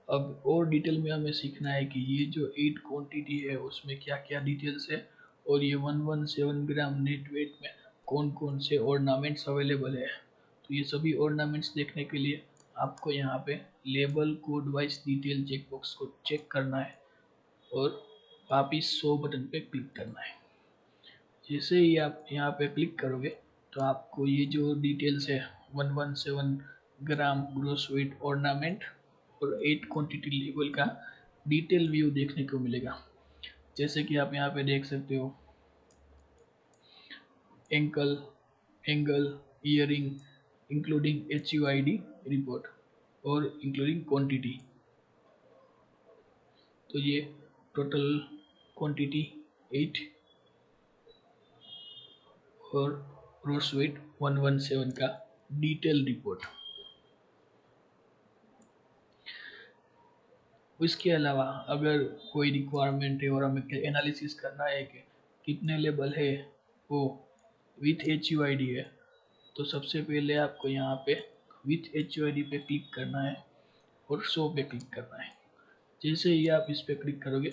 अब और डिटेल में हमें सीखना है कि ये जो 8 क्वांटिटी है उसमें क्या क्या डिटेल्स है, और ये 117 ग्राम नेट वेट में कौन कौन से ऑर्नामेंट्स अवेलेबल है। तो ये सभी ऑर्नामेंट्स देखने के लिए आपको यहाँ पे label code wise detail checkbox को चेक करना है और वापिस शो बटन पे क्लिक करना है। जैसे ही आप यहाँ पे क्लिक करोगे तो आपको ये जो डिटेल्स है 117 ग्राम ग्रोस वेट ऑर्नामेंट और 8 क्वांटिटी लेवल का डिटेल व्यू देखने को मिलेगा। जैसे कि आप यहाँ पे देख सकते हो ankle, angle, earring including HUID report और इंक्लूडिंग क्वांटिटी। तो ये टोटल क्वांटिटी 8 और ग्रोस वेट 117 का डिटेल रिपोर्ट। इसके अलावा अगर कोई रिक्वायरमेंट है और हमें एनालिसिस करना है कि कितने लेबल है वो विथ HUID है, तो सबसे पहले आपको यहाँ पे विथ HUID पे क्लिक करना है और शो पे क्लिक करना है। जैसे ही आप इस पे क्लिक करोगे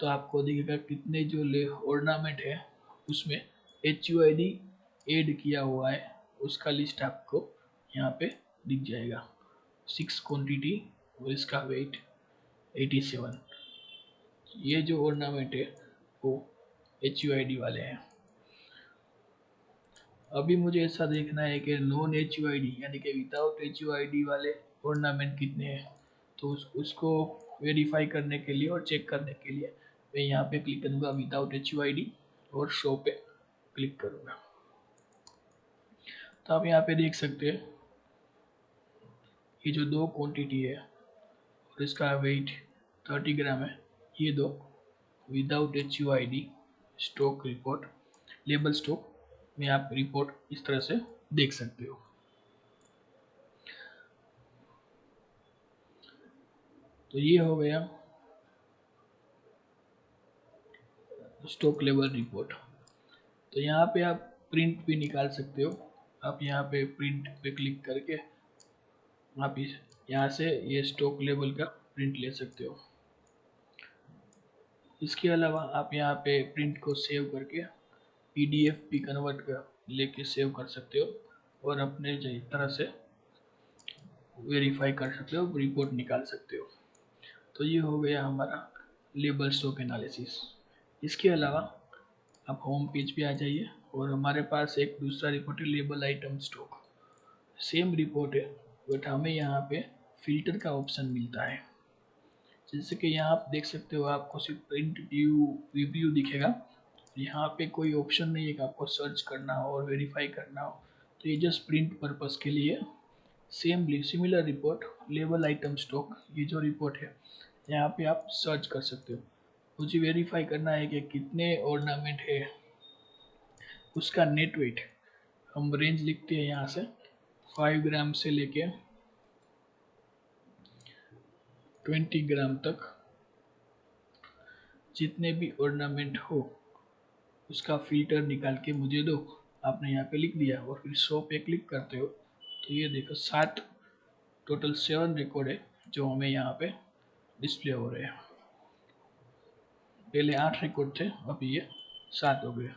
तो आपको दिखेगा कितने जो ले ऑर्नामेंट है उसमें HUID ऐड किया हुआ है, उसका लिस्ट आपको यहाँ पे दिख जाएगा। 6 क्वांटिटी और इसका वेट 87। ये जो ऑर्नामेंट है वो HUID वाले हैं। अभी मुझे ऐसा देखना है कि नॉन HUID यानी कि विदाउट HUID वाले ऑर्नामेंट कितने हैं। तो उसको वेरीफाई करने के लिए और चेक करने के लिए मैं यहाँ पे क्लिक करूँगा विदाउट HUID और शो पे क्लिक करूँगा। तो आप यहाँ पे देख सकते हैं ये जो दो क्वांटिटी है और इसका वेट 30 ग्राम है, ये दो without HUID stock report, label stock में आप रिपोर्ट इस तरह से देख सकते हो। तो ये हो गया स्टॉक लेवल रिपोर्ट। तो यहाँ पे आप प्रिंट भी निकाल सकते हो। आप यहाँ पे प्रिंट पे क्लिक करके आप इस यहाँ से ये स्टॉक लेवल का प्रिंट ले सकते हो। इसके अलावा आप यहाँ पे प्रिंट को सेव करके PDF भी कन्वर्ट कर लेके सेव कर सकते हो और अपने तरह से वेरीफाई कर सकते हो, रिपोर्ट निकाल सकते हो। तो ये हो गया हमारा लेबल स्टॉक एनालिसिस। इसके अलावा आप होम पेज पे आ जाइए और हमारे पास एक दूसरा रिपोर्ट है label item stock. Same report है बट हमें यहाँ पे फिल्टर का ऑप्शन मिलता है। जैसे कि यहाँ आप देख सकते हो आपको सिर्फ प्रिंट व्यू रिव्यू दिखेगा, यहाँ पे कोई ऑप्शन नहीं है कि आपको सर्च करना हो और वेरीफाई करना हो। तो ये जस्ट प्रिंट पर्पस के लिए same similar report label item stock, ये जो रिपोर्ट है यहाँ पे आप सर्च कर सकते हो। मुझे वेरीफाई करना है कि कितने ऑर्नामेंट है, उसका नेट वेट हम रेंज लिखते हैं यहाँ से 5 ग्राम से लेके 20 ग्राम तक जितने भी ऑर्नामेंट हो उसका फिल्टर निकाल के मुझे दो। आपने यहाँ पे लिख दिया और फिर शो पे क्लिक करते हो तो ये देखो 7, टोटल 7 रिकॉर्ड है जो हमें यहाँ पे डिस्प्ले हो रहे हैं। पहले 8 रिकॉर्ड थे, अभी ये 7 हो गए।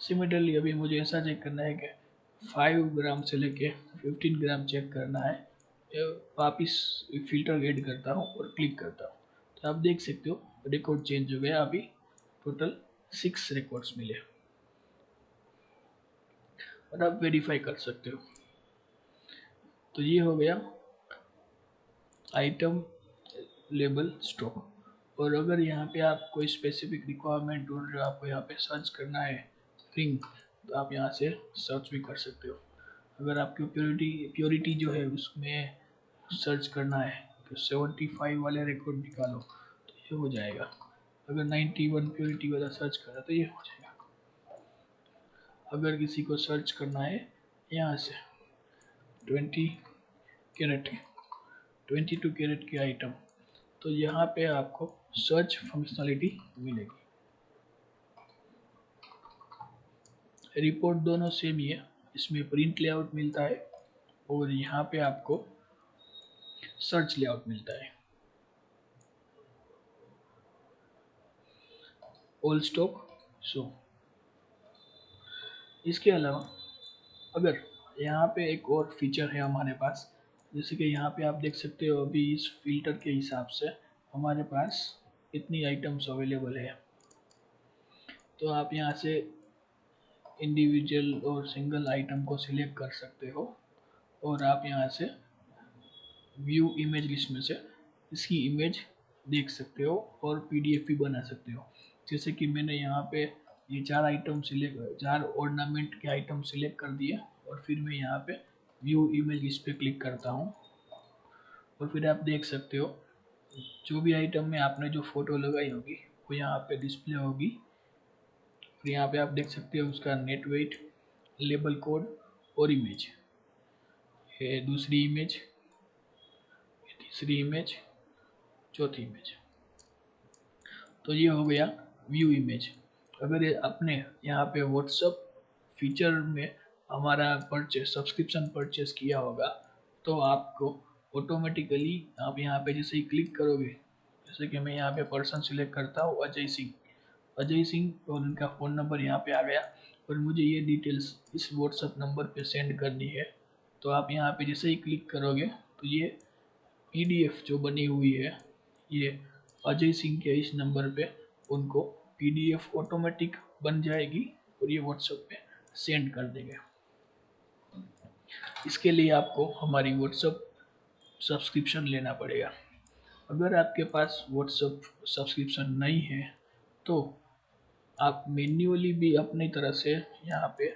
सिमिलरली अभी मुझे ऐसा चेक करना है कि 5 ग्राम से लेके 15 ग्राम चेक करना है। वापिस फिल्टर ऐड करता हूँ और क्लिक करता हूँ तो आप देख सकते हो रिकॉर्ड चेंज हो गया। अभी टोटल 6 रिकॉर्ड्स मिले और आप वेरीफाई कर सकते हो। तो ये हो गया आइटम लेबल स्टॉक। और अगर यहाँ पे आप कोई स्पेसिफिक रिक्वायरमेंट ढूंढ रहे हो, आपको यहाँ पे सर्च करना है रिंग, तो आप यहाँ से सर्च भी कर सकते हो। अगर आपकी प्योरिटी जो है उसमें सर्च करना है तो 75 वाले रिकॉर्ड निकालो तो ये हो जाएगा। अगर 91 प्योरिटी वाला सर्च करा तो ये हो जाएगा। अगर किसी को सर्च करना है यहाँ से 20 कैरेट 22 कैरेट की आइटम, तो यहाँ पे आपको सर्च फंक्शनलिटी मिलेगी। रिपोर्ट दोनों सेम ही है, इसमें प्रिंट लेआउट मिलता है और यहाँ पे आपको सर्च लेआउट मिलता है। All stock show. इसके अलावा अगर यहाँ पे एक और फीचर है हमारे पास, जैसे कि यहाँ पे आप देख सकते हो अभी इस फिल्टर के हिसाब से हमारे पास इतनी आइटम्स अवेलेबल है। तो आप यहाँ से इंडिविजुअल और सिंगल आइटम को सिलेक्ट कर सकते हो और आप यहाँ से व्यू इमेज लिस्ट में से इसकी इमेज देख सकते हो और पीडीएफ भी बना सकते हो। जैसे कि मैंने यहाँ पे ये 4 ऑर्नामेंट के आइटम सिलेक्ट कर दिए और फिर मैं यहाँ पे व्यू इमेज लिस्ट पे क्लिक करता हूँ और फिर आप देख सकते हो जो भी आइटम में आपने जो फोटो लगाई होगी वो यहाँ पे डिस्प्ले होगी। और यहाँ पे आप देख सकते हो उसका नेट वेट, लेबल कोड और इमेज। ये दूसरी इमेज, तीसरी इमेज, चौथी इमेज। तो ये हो गया व्यू इमेज। अगर ये आपने यहाँ पे व्हाट्सअप फीचर में हमारा परचेस सब्सक्रिप्शन परचेस किया होगा तो आपको ऑटोमेटिकली आप यहाँ पे जैसे ही क्लिक करोगे, जैसे कि मैं यहाँ पे पर्सन सिलेक्ट करता हूँ अजय सिंह और उनका फ़ोन नंबर यहाँ पे आ गया और मुझे ये डिटेल्स इस व्हाट्सअप नंबर पे सेंड करनी है। तो आप यहाँ पे जैसे ही क्लिक करोगे तो ये पीडीएफ जो बनी हुई है ये अजय सिंह के इस नंबर पे उनको पीडीएफ ऑटोमेटिक बन जाएगी और ये व्हाट्सएप पे सेंड कर देंगे। इसके लिए आपको हमारी व्हाट्सएप सब्सक्रिप्शन लेना पड़ेगा। अगर आपके पास व्हाट्सएप सब्सक्रिप्शन नहीं है तो आप मैन्युअली भी अपनी तरह से यहाँ पे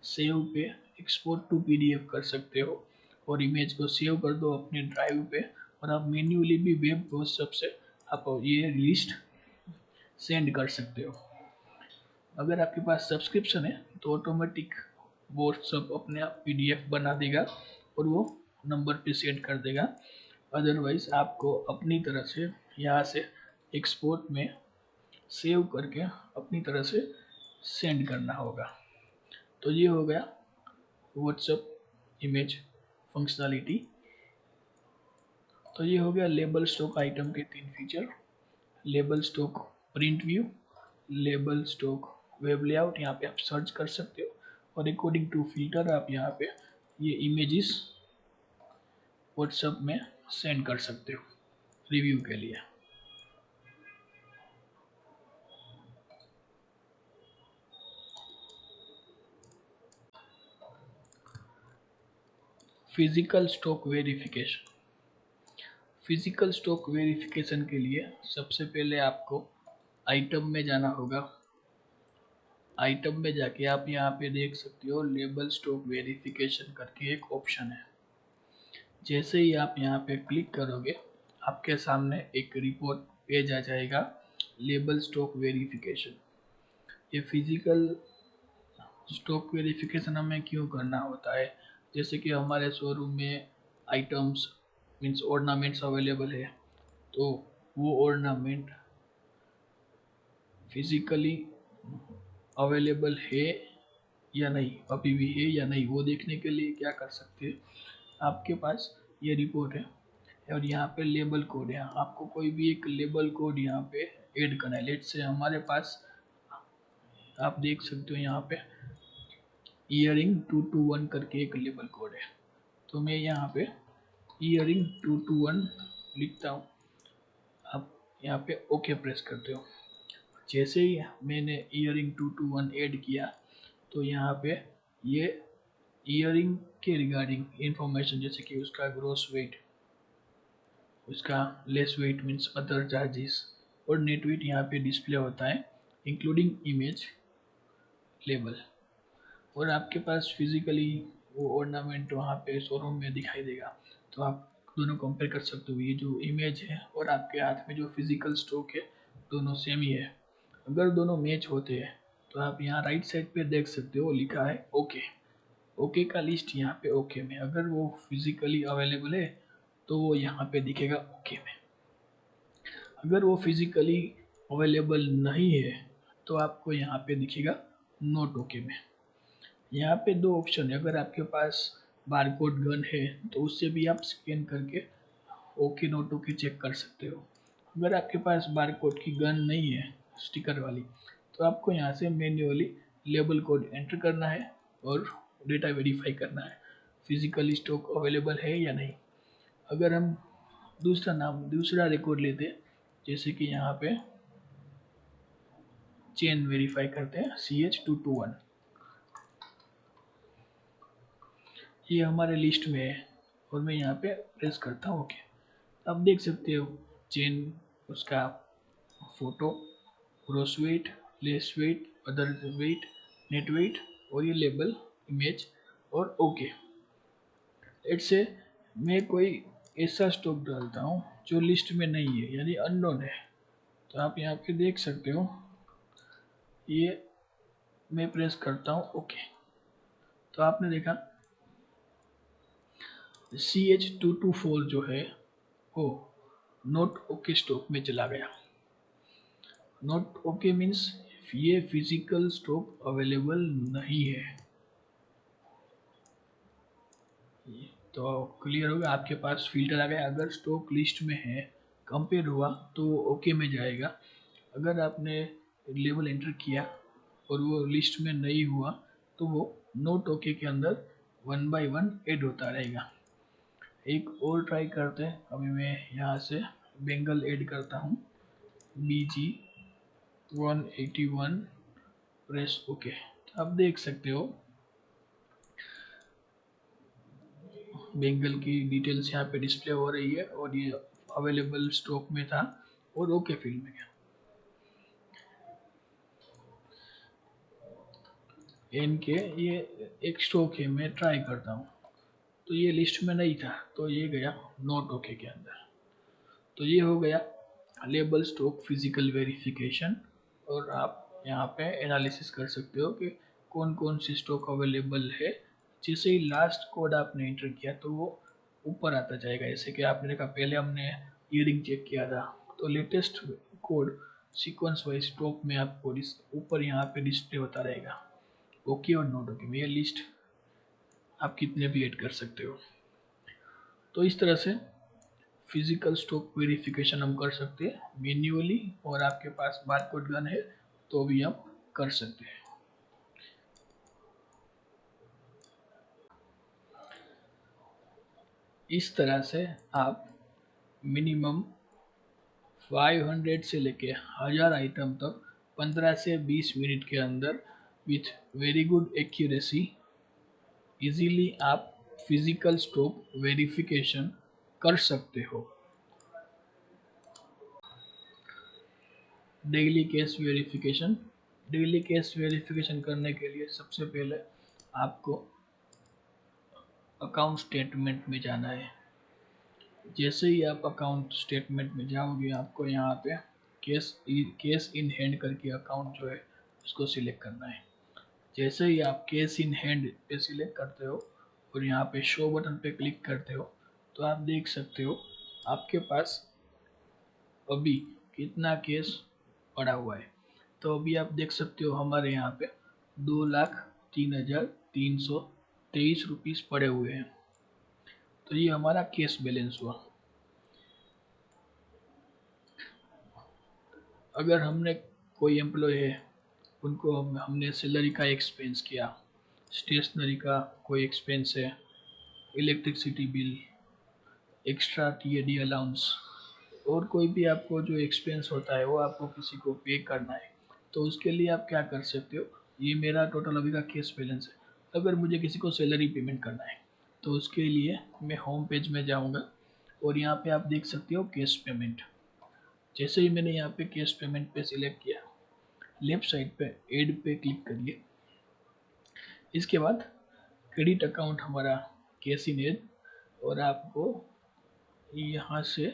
सेव पे एक्सपोर्ट टू पीडीएफ कर सकते हो और इमेज को सेव कर दो अपने ड्राइव पे और आप मैन्युअली भी वेब व्हाट्सएप से आप ये लिस्ट सेंड कर सकते हो। अगर आपके पास सब्सक्रिप्शन है तो ऑटोमेटिक व्हाट्सएप अपने आप पीडीएफ बना देगा और वो नंबर पे सेंड कर देगा। अदरवाइज आपको अपनी तरह से यहाँ से एक्सपोर्ट में सेव करके अपनी तरह से सेंड करना होगा। तो ये हो गया व्हाट्सएप इमेज फंक्शनलिटी। तो ये हो गया लेबल स्टॉक आइटम के 3 feature, label stock print view, label stock web layout. यहाँ पे आप सर्च कर सकते हो और अकॉर्डिंग टू फिल्टर आप यहाँ पे ये इमेजेस व्हाट्सएप में सेंड कर सकते हो रिव्यू के लिए। Physical stock verification. Physical stock verification के लिए सबसे पहले आपको आइटम में जाना होगा। आइटम में जाके आप यहाँ पे देख सकते हो लेबल स्टॉक वेरिफिकेशन करके एक ऑप्शन है। जैसे ही आप यहाँ पे क्लिक करोगे आपके सामने एक रिपोर्ट पेज आ जाएगा लेबल स्टॉक वेरिफिकेशन। ये फिजिकल स्टॉक वेरिफिकेशन हमें क्यों करना होता है, जैसे कि हमारे शोरूम में आइटम्स मीन्स ऑर्नामेंट्स अवेलेबल है तो वो ऑर्नामेंट फिजिकली अवेलेबल है या नहीं, अभी भी है या नहीं, वो देखने के लिए क्या कर सकते हैं, आपके पास ये रिपोर्ट है और यहाँ पे लेबल कोड है, आपको कोई भी एक लेबल कोड यहाँ पे ऐड करना है। लेट्स से हमारे पास आप देख सकते हो यहाँ पे ईयरिंग 221 करके एक लेबल कोड है, तो मैं यहाँ पे ईयरिंग 221 लिखता हूँ, आप यहाँ पे ओके प्रेस करते हो। जैसे ही मैंने ईयरिंग 221 ऐड किया तो यहाँ पे ये ईयरिंग के रिगार्डिंग इंफॉर्मेशन जैसे कि उसका ग्रॉस वेट, उसका less weight means other charges और नेट वेट यहाँ पे डिस्प्ले होता है इंक्लूडिंग इमेज लेबल। और आपके पास फिजिकली वो ऑर्नामेंट वहाँ पे शोरूम में दिखाई देगा, तो आप दोनों कंपेयर कर सकते हो। ये जो इमेज है और आपके हाथ में जो फिजिकल स्टॉक है दोनों सेम ही है। अगर दोनों मैच होते हैं तो आप यहाँ राइट साइड पे देख सकते हो लिखा है ओके। ओके का लिस्ट यहाँ पे ओके में, अगर वो फिजिकली अवेलेबल है तो वो यहाँ पे दिखेगा ओके में। अगर वो फिजिकली अवेलेबल नहीं है तो आपको यहाँ पे दिखेगा नॉट ओके में। यहाँ पे दो ऑप्शन है, अगर आपके पास बारकोड गन है तो उससे भी आप स्कैन करके ओके नॉट ओके चेक कर सकते हो। अगर आपके पास बारकोड की गन नहीं है स्टिकर वाली तो आपको यहाँ से मैन्युअली लेबल कोड एंटर करना है और डेटा वेरीफाई करना है फिजिकल स्टॉक अवेलेबल है या नहीं। अगर हम दूसरा रिकॉर्ड लेते हैं, जैसे कि यहाँ पे चेन वेरीफाई करते हैं CH221, ये हमारे लिस्ट में है और मैं यहाँ पे प्रेस करता हूँ ओके। अब देख सकते हो चेन, उसका photo, gross weight, less weight, other weight, net weight और ये लेबल, इमेज और ओके। इससे मैं कोई ऐसा स्टॉक डालता हूँ जो लिस्ट में नहीं है यानी अननोन है, तो आप यहाँ पे देख सकते हो ये मैं प्रेस करता हूँ ओके, तो आपने देखा CH224 जो है वो नॉट ओके स्टॉक में चला गया। नॉट ओके मीन्स ये फिजिकल स्टॉक अवेलेबल नहीं है। तो क्लियर होगा, आपके पास फिल्टर आ गया, अगर स्टॉक लिस्ट में है कंपेयर हुआ तो वो ओके में जाएगा। अगर आपने लेवल एंटर किया और वो लिस्ट में नहीं हुआ तो वो नोट ओके के अंदर 1 बाय 1 ऐड होता रहेगा। एक और ट्राई करते हैं, अभी मैं यहाँ से बेंगल ऐड करता हूँ BG181 प्रेस ओके। अब देख सकते हो बेंगल की डिटेल्स यहाँ पे डिस्प्ले हो रही है और ये अवेलेबल स्टॉक में था और ओके फील्ड में गया। इनके ये एक स्टॉक है, मैं ट्राई करता हूँ तो ये लिस्ट में नहीं था तो ये गया नॉट ओके के अंदर। तो ये हो गया लेबल स्टॉक फिजिकल वेरिफिकेशन। और आप यहाँ पे एनालिसिस कर सकते हो कि कौन कौन सी स्टॉक अवेलेबल है। जैसे ही लास्ट कोड आपने एंटर किया तो वो ऊपर आता जाएगा। जैसे कि आपने देखा पहले हमने ईयरिंग चेक किया था तो latest code sequence wise stock में आपको ऊपर यहाँ पे डिस्प्ले होता रहेगा ओके और नॉट ओके में। ये लिस्ट आप कितने भी ऐड कर सकते हो। तो इस तरह से फिजिकल स्टॉक वेरिफिकेशन हम कर सकते हैं मैन्युअली, और आपके पास बारकोड गन है तो भी हम कर सकते हैं। इस तरह से आप मिनिमम 500 से लेके 1000 आइटम तक 15 से 20 मिनट के अंदर with very good accuracy easily आप फिजिकल स्टॉक वेरिफिकेशन कर सकते हो। Daily case verification, daily case verification करने के लिए सबसे पहले आपको अकाउंट स्टेटमेंट में जाना है। जैसे ही आप अकाउंट स्टेटमेंट में जाओगे आपको यहाँ पे केस इन हैंड करके अकाउंट जो है उसको सिलेक्ट करना है। जैसे ही आप केस इन हैंड पे सिलेक्ट करते हो और यहाँ पे शो बटन पे क्लिक करते हो तो आप देख सकते हो आपके पास अभी कितना कैश पड़ा हुआ है। तो अभी आप देख सकते हो हमारे यहाँ पे 2,03,323 रुपीज़ पड़े हुए हैं। तो ये हमारा कैश बैलेंस हुआ। अगर हमने कोई एम्प्लॉय है, उनको हमने सैलरी का एक्सपेंस किया, स्टेशनरी का कोई एक्सपेंस है, electricity bill, extra TAD allowance, और कोई भी आपको जो एक्सपेंस होता है वो आपको किसी को पे करना है, तो उसके लिए आप क्या कर सकते हो, ये मेरा टोटल अभी का कैश बैलेंस है। अगर मुझे किसी को सैलरी पेमेंट करना है तो उसके लिए मैं होम पेज में जाऊंगा और यहाँ पे आप देख सकते हो कैश पेमेंट। जैसे ही मैंने यहाँ पे कैश पेमेंट पे सिलेक्ट किया, लेफ्ट साइड पे ऐड पे क्लिक करिए। इसके बाद क्रेडिट अकाउंट हमारा कैश इन हैंड, और आपको यहाँ से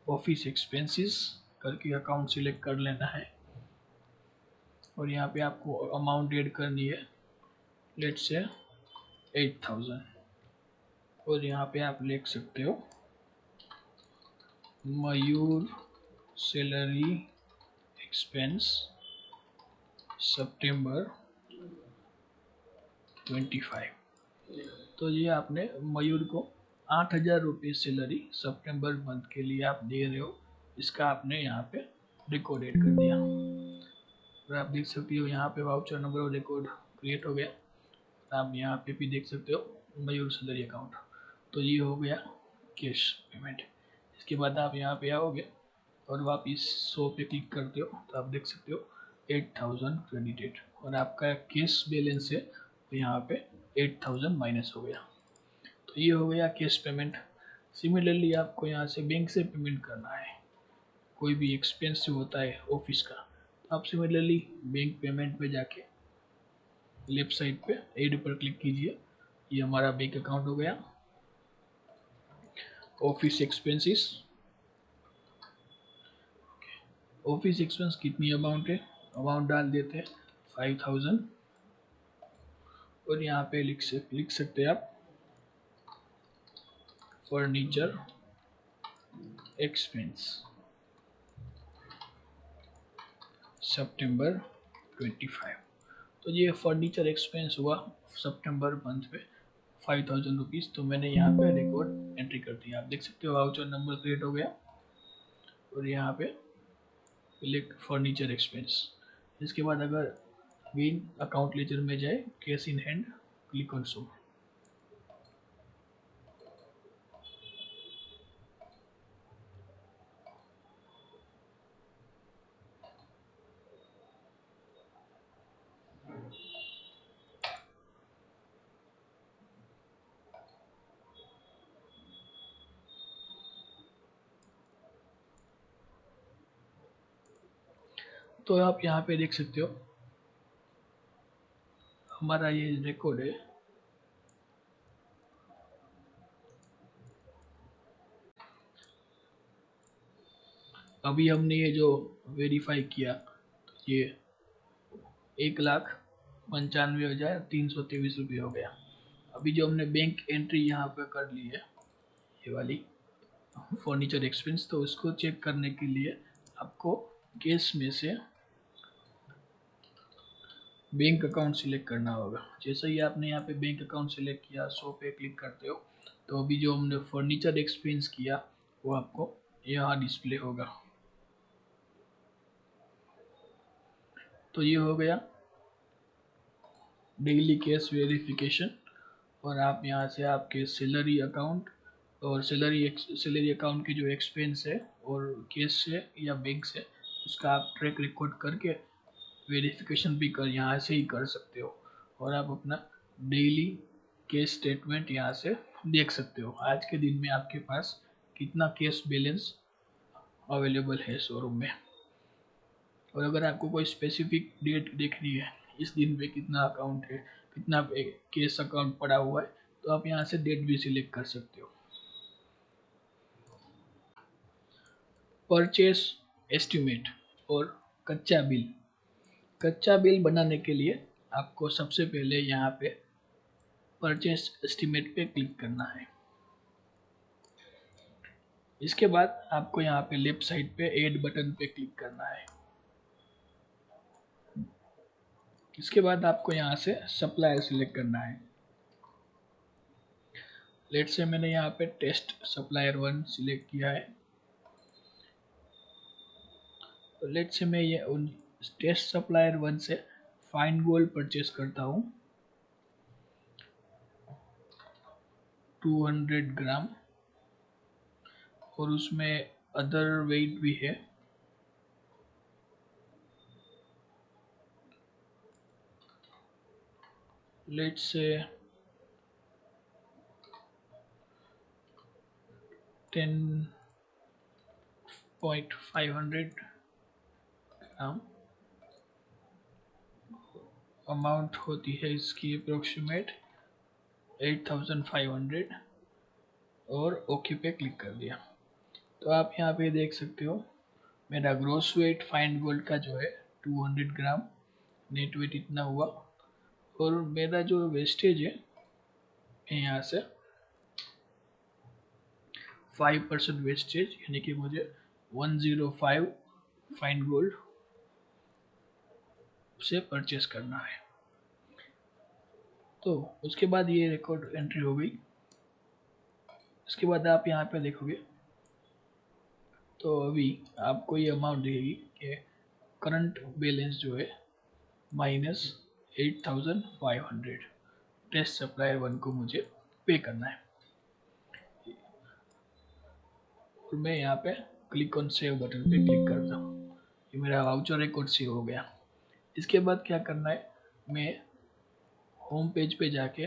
ऑफिस एक्सपेंसेस करके अकाउंट सिलेक्ट कर लेना है, और यहाँ पे आपको अमाउंट ऐड करनी है, लेट्स से 8,000, और यहाँ पे आप लिख सकते हो मयूर सैलरी एक्सपेंस सितंबर 25। तो ये आपने मयूर को 8,000 रुपये सैलरी सितंबर मंथ के लिए आप दे रहे हो, इसका आपने यहाँ पे रिकॉर्ड ऐड कर दिया। और आप देख सकते हो यहाँ पे वाउचर नंबर और रिकॉर्ड क्रिएट हो गया। आप यहाँ पे भी देख सकते हो मयूर सैलरी अकाउंट। तो ये हो गया कैश पेमेंट। इसके बाद आप यहाँ पे आओगे और वापिस 100 पे क्लिक करते हो तो आप देख सकते हो 8,000 क्रेडिटेड, और आपका कैश बैलेंस है तो यहाँ पे 8,000 माइनस हो गया। तो ये हो गया कैश पेमेंट। सिमिलरली आपको यहाँ से बैंक से पेमेंट करना है, कोई भी एक्सपेंस जो होता है ऑफिस का, तो आप सिमिलरली बैंक पेमेंट पे जाके लेफ्ट साइड पे ऐड पर क्लिक कीजिए। ये हमारा बैंक अकाउंट हो गया। ऑफिस एक्सपेंसेस, ऑफिस एक्सपेंस कितनी अमाउंट है, अमाउंट डाल देते हैं 5,000, और यहाँ पे लिख सकते हैं आप फर्नीचर एक्सपेंस सितंबर 25। तो ये फर्नीचर एक्सपेंस हुआ सितंबर मंथ पे 5,000 रुपीज़। तो मैंने यहाँ पे रिकॉर्ड एंट्री कर दिया। आप देख सकते हो वाउचर नंबर क्रिएट हो गया, और यहाँ पे फर्नीचर एक्सपेंस। इसके बाद अगर मेन अकाउंट लेजर में जाए, cash in hand, click on show. तो आप यहाँ पे देख सकते हो हमारा ये रिकॉर्ड है। अभी हमने ये जो वेरीफाई किया, तो ये 1,95,323 रुपये हो गया। अभी जो हमने बैंक एंट्री यहाँ पे कर ली है, ये वाली फर्नीचर एक्सपेंस, तो उसको चेक करने के लिए आपको कैश में से बैंक अकाउंट सिलेक्ट करना होगा। जैसे ही आपने यहाँ पे बैंक अकाउंट सिलेक्ट किया, 100 पे क्लिक करते हो, तो अभी जो हमने फर्नीचर एक्सपेंस किया वो आपको यहाँ डिस्प्ले होगा। तो ये हो गया डेली कैश वेरिफिकेशन, और आप यहाँ से आपके सैलरी अकाउंट और सैलरी अकाउंट के जो एक्सपेंस है और कैश से या बैंक से, उसका आप ट्रैक रिकॉर्ड करके वेरिफिकेशन भी कर यहाँ से ही कर सकते हो, और आप अपना डेली कैश स्टेटमेंट यहाँ से देख सकते हो आज के दिन में आपके पास कितना कैश बैलेंस अवेलेबल है शोरूम में। और अगर आपको कोई स्पेसिफिक डेट देखनी है, इस दिन में कितना अकाउंट है, कितना कैश अकाउंट पड़ा हुआ है, तो आप यहाँ से डेट भी सिलेक्ट कर सकते हो। परचेस एस्टिमेट और कच्चा बिल। कच्चा बिल बनाने के लिए आपको सबसे पहले यहाँ पे परचेस एस्टिमेट पे क्लिक करना है। इसके बाद आपको यहाँ पे लेफ्ट साइड पे ऐड बटन पे क्लिक करना है। इसके बाद आपको यहाँ से सप्लायर सिलेक्ट करना है। लेट से मैंने यहाँ पे टेस्ट सप्लायर 1 सिलेक्ट किया है। तो लेट से मैं ये उन टेस्ट सप्लायर 1 से फाइन गोल्ड परचेस करता हूँ 200 ग्राम, और उसमें अदर वेट भी है। लेट से 10.500 ग्राम अमाउंट होती है इसकी अप्रोक्सीमेट 8500, और ओके पे क्लिक कर दिया। तो आप यहाँ पे देख सकते हो मेरा ग्रोस वेट फाइन गोल्ड का जो है 200 ग्राम, नेट वेट इतना हुआ, और मेरा जो वेस्टेज है यहाँ से 5% वेस्टेज, यानी कि मुझे 105 फाइन गोल्ड से परचेस करना है। तो उसके बाद ये रिकॉर्ड एंट्री हो गई। इसके बाद आप यहाँ पे देखोगे तो अभी आपको ये अमाउंट दिखेगी कि करंट बैलेंस जो है -8500 टेस्ट सप्लायर 1 को मुझे पे करना है। और मैं यहाँ पे क्लिक ऑन सेव बटन पे क्लिक करता हूँ। ये मेरा वाउचर रिकॉर्ड सेव हो गया। इसके बाद क्या करना है, मैं होम पेज पे जाके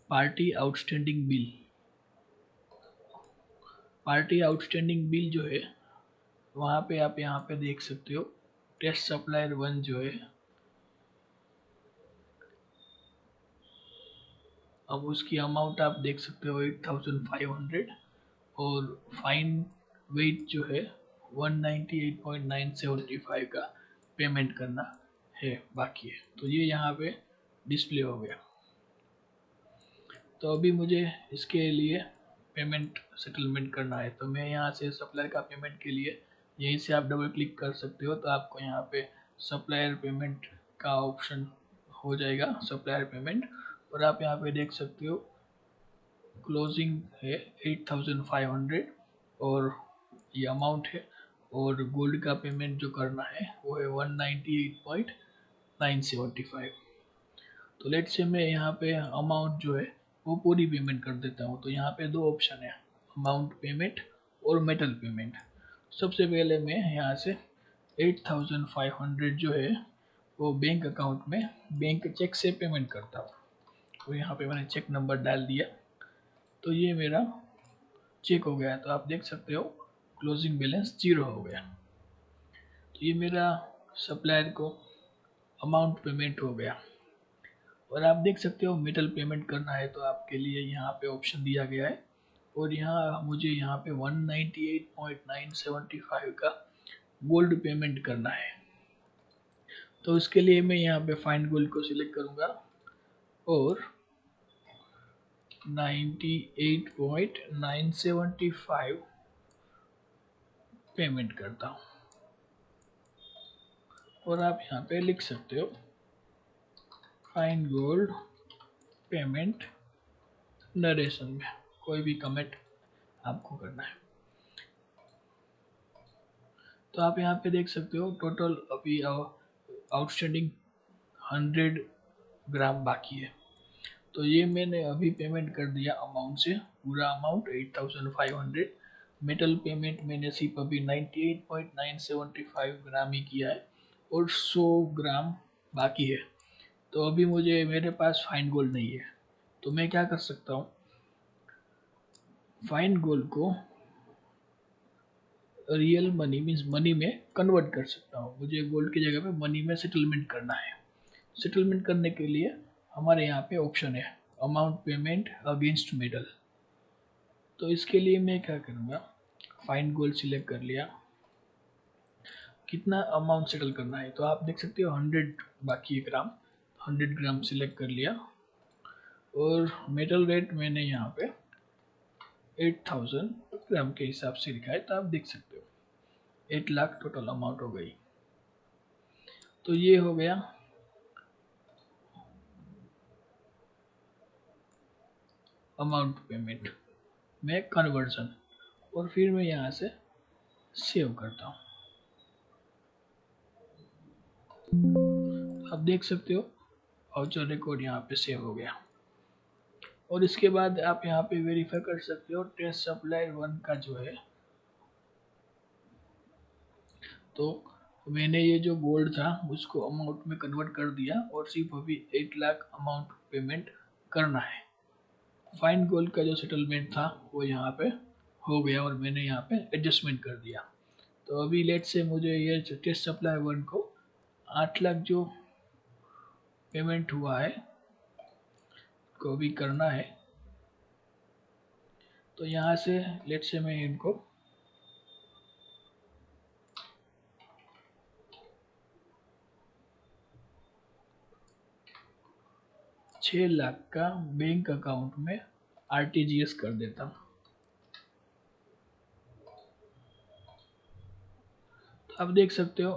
पार्टी आउटस्टैंडिंग बिल जो है वहाँ पे आप यहाँ पे देख सकते हो टेस्ट सप्लायर 1 जो है, अब उसकी अमाउंट आप देख सकते हो 8500, और फाइन वेट जो है 198.975 का पेमेंट करना है बाकी है। तो ये यहाँ पे डिस्प्ले हो गया। तो अभी मुझे इसके लिए पेमेंट सेटलमेंट करना है। तो मैं यहाँ से सप्लायर का पेमेंट के लिए यहीं से आप डबल क्लिक कर सकते हो, तो आपको यहाँ पे सप्लायर पेमेंट का ऑप्शन हो जाएगा, सप्लायर पेमेंट। और आप यहाँ पे देख सकते हो क्लोजिंग है 8500, और ये अमाउंट है, और गोल्ड का पेमेंट जो करना है वो है 198.975। तो लेट से मैं यहाँ पे अमाउंट जो है वो पूरी पेमेंट कर देता हूँ। तो यहाँ पे दो ऑप्शन है, अमाउंट पेमेंट और मेटल पेमेंट। सबसे पहले मैं यहाँ से 8500 जो है वो बैंक अकाउंट में बैंक चेक से पेमेंट करता हूँ। तो यहाँ पे मैंने चेक नंबर डाल दिया, तो ये मेरा चेक हो गया। तो आप देख सकते हो क्लोजिंग बैलेंस 0 हो गया। तो ये मेरा सप्लायर को अमाउंट पेमेंट हो गया। और आप देख सकते हो मेटल पेमेंट करना है तो आपके लिए यहाँ पे ऑप्शन दिया गया है, और यहाँ मुझे यहाँ पे 198.975 का गोल्ड पेमेंट करना है। तो इसके लिए मैं यहाँ पे फाइंड गोल्ड को सिलेक्ट करूँगा और 98.975 पेमेंट करता हूँ। और आप यहाँ पे लिख सकते हो फाइंड गोल्ड पेमेंट नरेशन में कोई भी कमेंट आपको करना है। तो आप यहाँ पे देख सकते हो टोटल अभी आउटस्टैंडिंग 100 ग्राम बाकी है। तो ये मैंने अभी पेमेंट कर दिया अमाउंट से, पूरा अमाउंट 8500। मेटल पेमेंट मैंने सिर्फ अभी 98.975 ग्राम ही किया है, और 100 ग्राम बाकी है। तो अभी मुझे मेरे पास फाइन गोल्ड नहीं है, तो मैं क्या कर सकता हूँ, फाइन गोल्ड को रियल मनी मीन्स मनी में कन्वर्ट कर सकता हूँ। मुझे गोल्ड की जगह पे मनी में सेटलमेंट करना है। सेटलमेंट करने के लिए हमारे यहाँ पे ऑप्शन है अमाउंट पेमेंट अगेंस्ट मेटल। तो इसके लिए मैं क्या करूँगा, फाइंड गोल सिलेक्ट कर लिया, कितना अमाउंट सेटल करना है। तो आप देख सकते हो 100 बाकी है ग्राम, 100 ग्राम सिलेक्ट कर लिया और मेटल रेट मैंने यहाँ पे 8000 ग्राम के हिसाब से लिखा है। तो आप देख सकते हो 8 लाख टोटल अमाउंट हो गई। तो ये हो गया अमाउंट पेमेंट में कन्वर्जन। और फिर मैं यहाँ से सेव करता हूँ। आप देख सकते हो वाउचर रिकॉर्ड यहाँ पे सेव हो गया। और इसके बाद आप यहाँ पे वेरीफाई कर सकते हो टेस्ट सप्लायर 1 का जो है, तो मैंने ये जो गोल्ड था उसको अमाउंट में कन्वर्ट कर दिया और सिर्फ अभी 8 लाख अमाउंट पेमेंट करना है। फाइन गोल्ड का जो सेटलमेंट था वो यहाँ पे हो गया और मैंने यहाँ पे एडजस्टमेंट कर दिया। तो अभी लेट से मुझे ये टेस्ट सप्लाई 1 को 8 लाख जो पेमेंट हुआ है को भी करना है। तो यहाँ से लेट से मैं इनको 6 लाख का बैंक अकाउंट में आरटीजीएस कर देता हूँ। तो आप देख सकते हो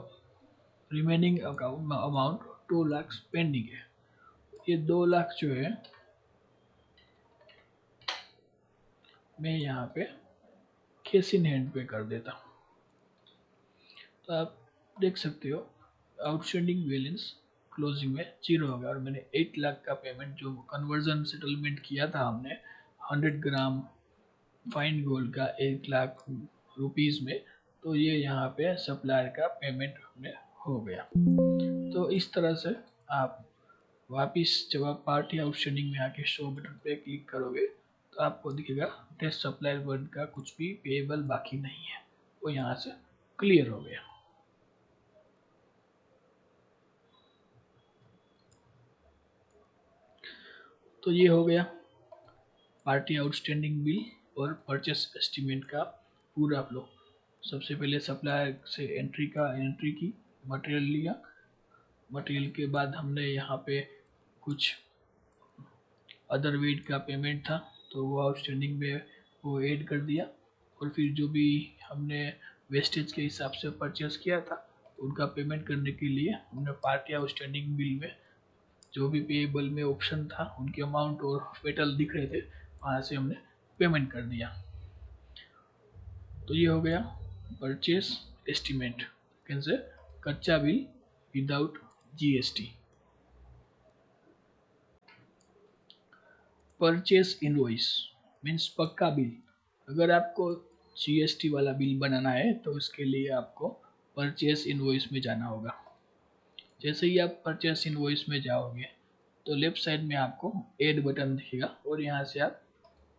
रिमेनिंग अमाउंट 2 लाख पेंडिंग है। ये 2 लाख जो है मैं यहाँ पे कैश इन हैंड पे कर देता हूँ। तो आप देख सकते हो आउटस्टैंडिंग बैलेंस क्लोजिंग में 0 हो गया और मैंने 8 लाख का पेमेंट जो कन्वर्जन सेटलमेंट किया था हमने 100 ग्राम फाइन गोल्ड का 1 लाख रुपीस में, तो ये यहाँ पे सप्लायर का पेमेंट हमें हो गया। तो इस तरह से आप वापिस जब आप पार्टी आउटस्टैंडिंग में आके शो बटन पे क्लिक करोगे तो आपको दिखेगा टेस्ट सप्लायर 1 का कुछ भी पेएबल बाकी नहीं है, वो यहाँ से क्लियर हो गया। तो ये हो गया पार्टी आउटस्टैंडिंग बिल और परचेस एस्टीमेट का पूरा फ्लो। सबसे पहले सप्लायर से एंट्री की, मटेरियल लिया, मटेरियल के बाद हमने यहाँ पे कुछ अदर वेट का पेमेंट था तो वो आउटस्टैंडिंग में वो ऐड कर दिया। और फिर जो भी हमने वेस्टेज के हिसाब से परचेस किया था उनका पेमेंट करने के लिए हमने पार्टी आउटस्टैंडिंग बिल में जो भी पेएबल में ऑप्शन था उनके अमाउंट और मेटल दिख रहे थे वहाँ से हमने पेमेंट कर दिया। तो ये हो गया परचेस एस्टीमेट, कैसे कच्चा bill without GST. Purchase invoice means पक्का बिल। अगर आपको जीएसटी वाला बिल बनाना है तो उसके लिए आपको परचेस इनवॉइस में जाना होगा। जैसे ही आप परचेस इनवॉइस में जाओगे तो लेफ्ट साइड में आपको ऐड बटन दिखेगा और यहाँ से आप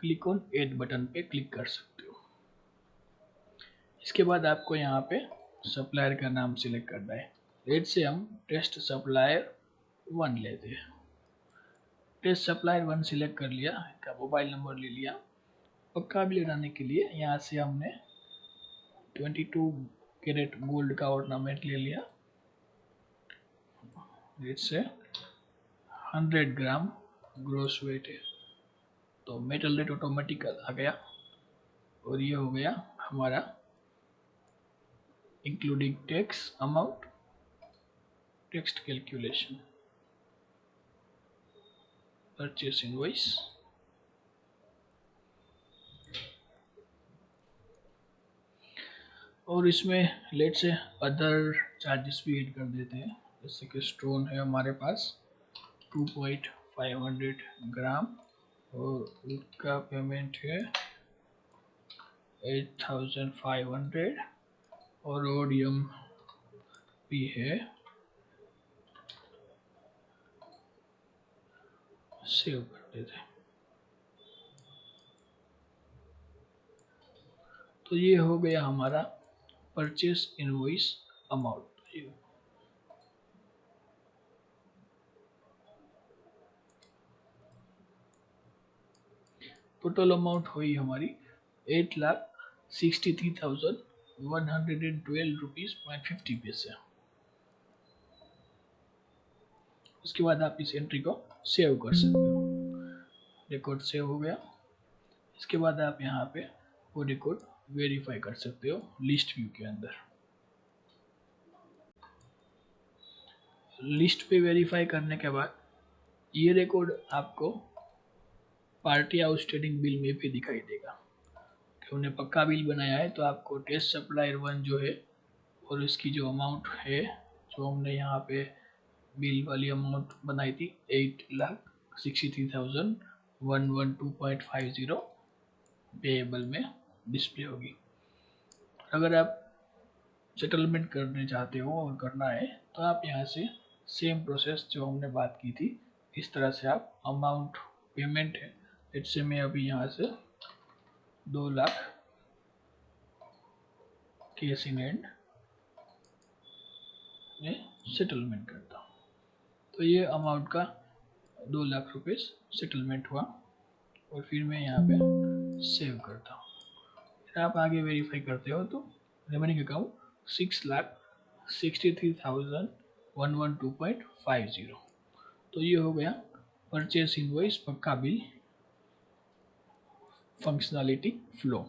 क्लिक ऑन ऐड बटन पे क्लिक कर सकते हो। इसके बाद आपको यहाँ पे सप्लायर का नाम सिलेक्ट करना है। लेट से हम टेस्ट सप्लायर 1 लेते हैं। टेस्ट सप्लायर 1 सिलेक्ट कर लिया, इसका मोबाइल नंबर ले लिया। पक्का बिल बनाने के लिए यहाँ से हमने 22 कैरेट गोल्ड का ऑर्नामेंट ले लिया। इससे 100 ग्राम ग्रोस वेट है तो मेटल रेट ऑटोमेटिक आ गया और ये हो गया हमारा including tax amount text calculation purchase invoice. और इसमें लेट से अदर चार्जेस भी ऐड कर देते हैं। जैसे कि स्टोन है हमारे पास 2.500 ग्राम और उसका पेमेंट है 8500 और रोडियम भी है, सेव कर देते हैं। तो ये हो गया हमारा purchase invoice amount. Total amount हुई हमारी 8,63,112 रुपीज़ पॉइंट 50 पैसे। उसके बाद आप इस एंट्री को सेव कर सकते हो। रिकॉर्ड सेव हो गया। इसके बाद आप यहाँ पे वो रिकॉर्ड वेरीफाई कर सकते हो लिस्ट व्यू के अंदर। लिस्ट पे वेरीफाई करने के बाद ये रिकॉर्ड आपको पार्टी आउटस्टैंडिंग बिल में भी दिखाई देगा कि उन्हें पक्का बिल बनाया है। तो आपको टेस्ट सप्लायर 1 जो है और इसकी जो अमाउंट है, जो हमने यहाँ पे बिल वाली अमाउंट बनाई थी 8,63,112.50 पेएबल में डिस्प्ले होगी। अगर आप सेटलमेंट करने चाहते हो और करना है तो आप यहाँ से सेम प्रोसेस जो हमने बात की थी इस तरह से आप अमाउंट पेमेंट है, इससे मैं अभी यहाँ से 2 लाख कैश इन हैंड में सेटलमेंट करता हूँ। तो ये अमाउंट का 2 लाख रुपए सेटलमेंट हुआ और फिर मैं यहाँ पे सेव करता हूँ। फिर आप आगे वेरीफाई करते हो तो रिमेनिंग अकाउंट 6,63,112.50। तो ये हो गया परचेस इनवॉइस पक्का बिल फंक्शनैलिटी फ्लो।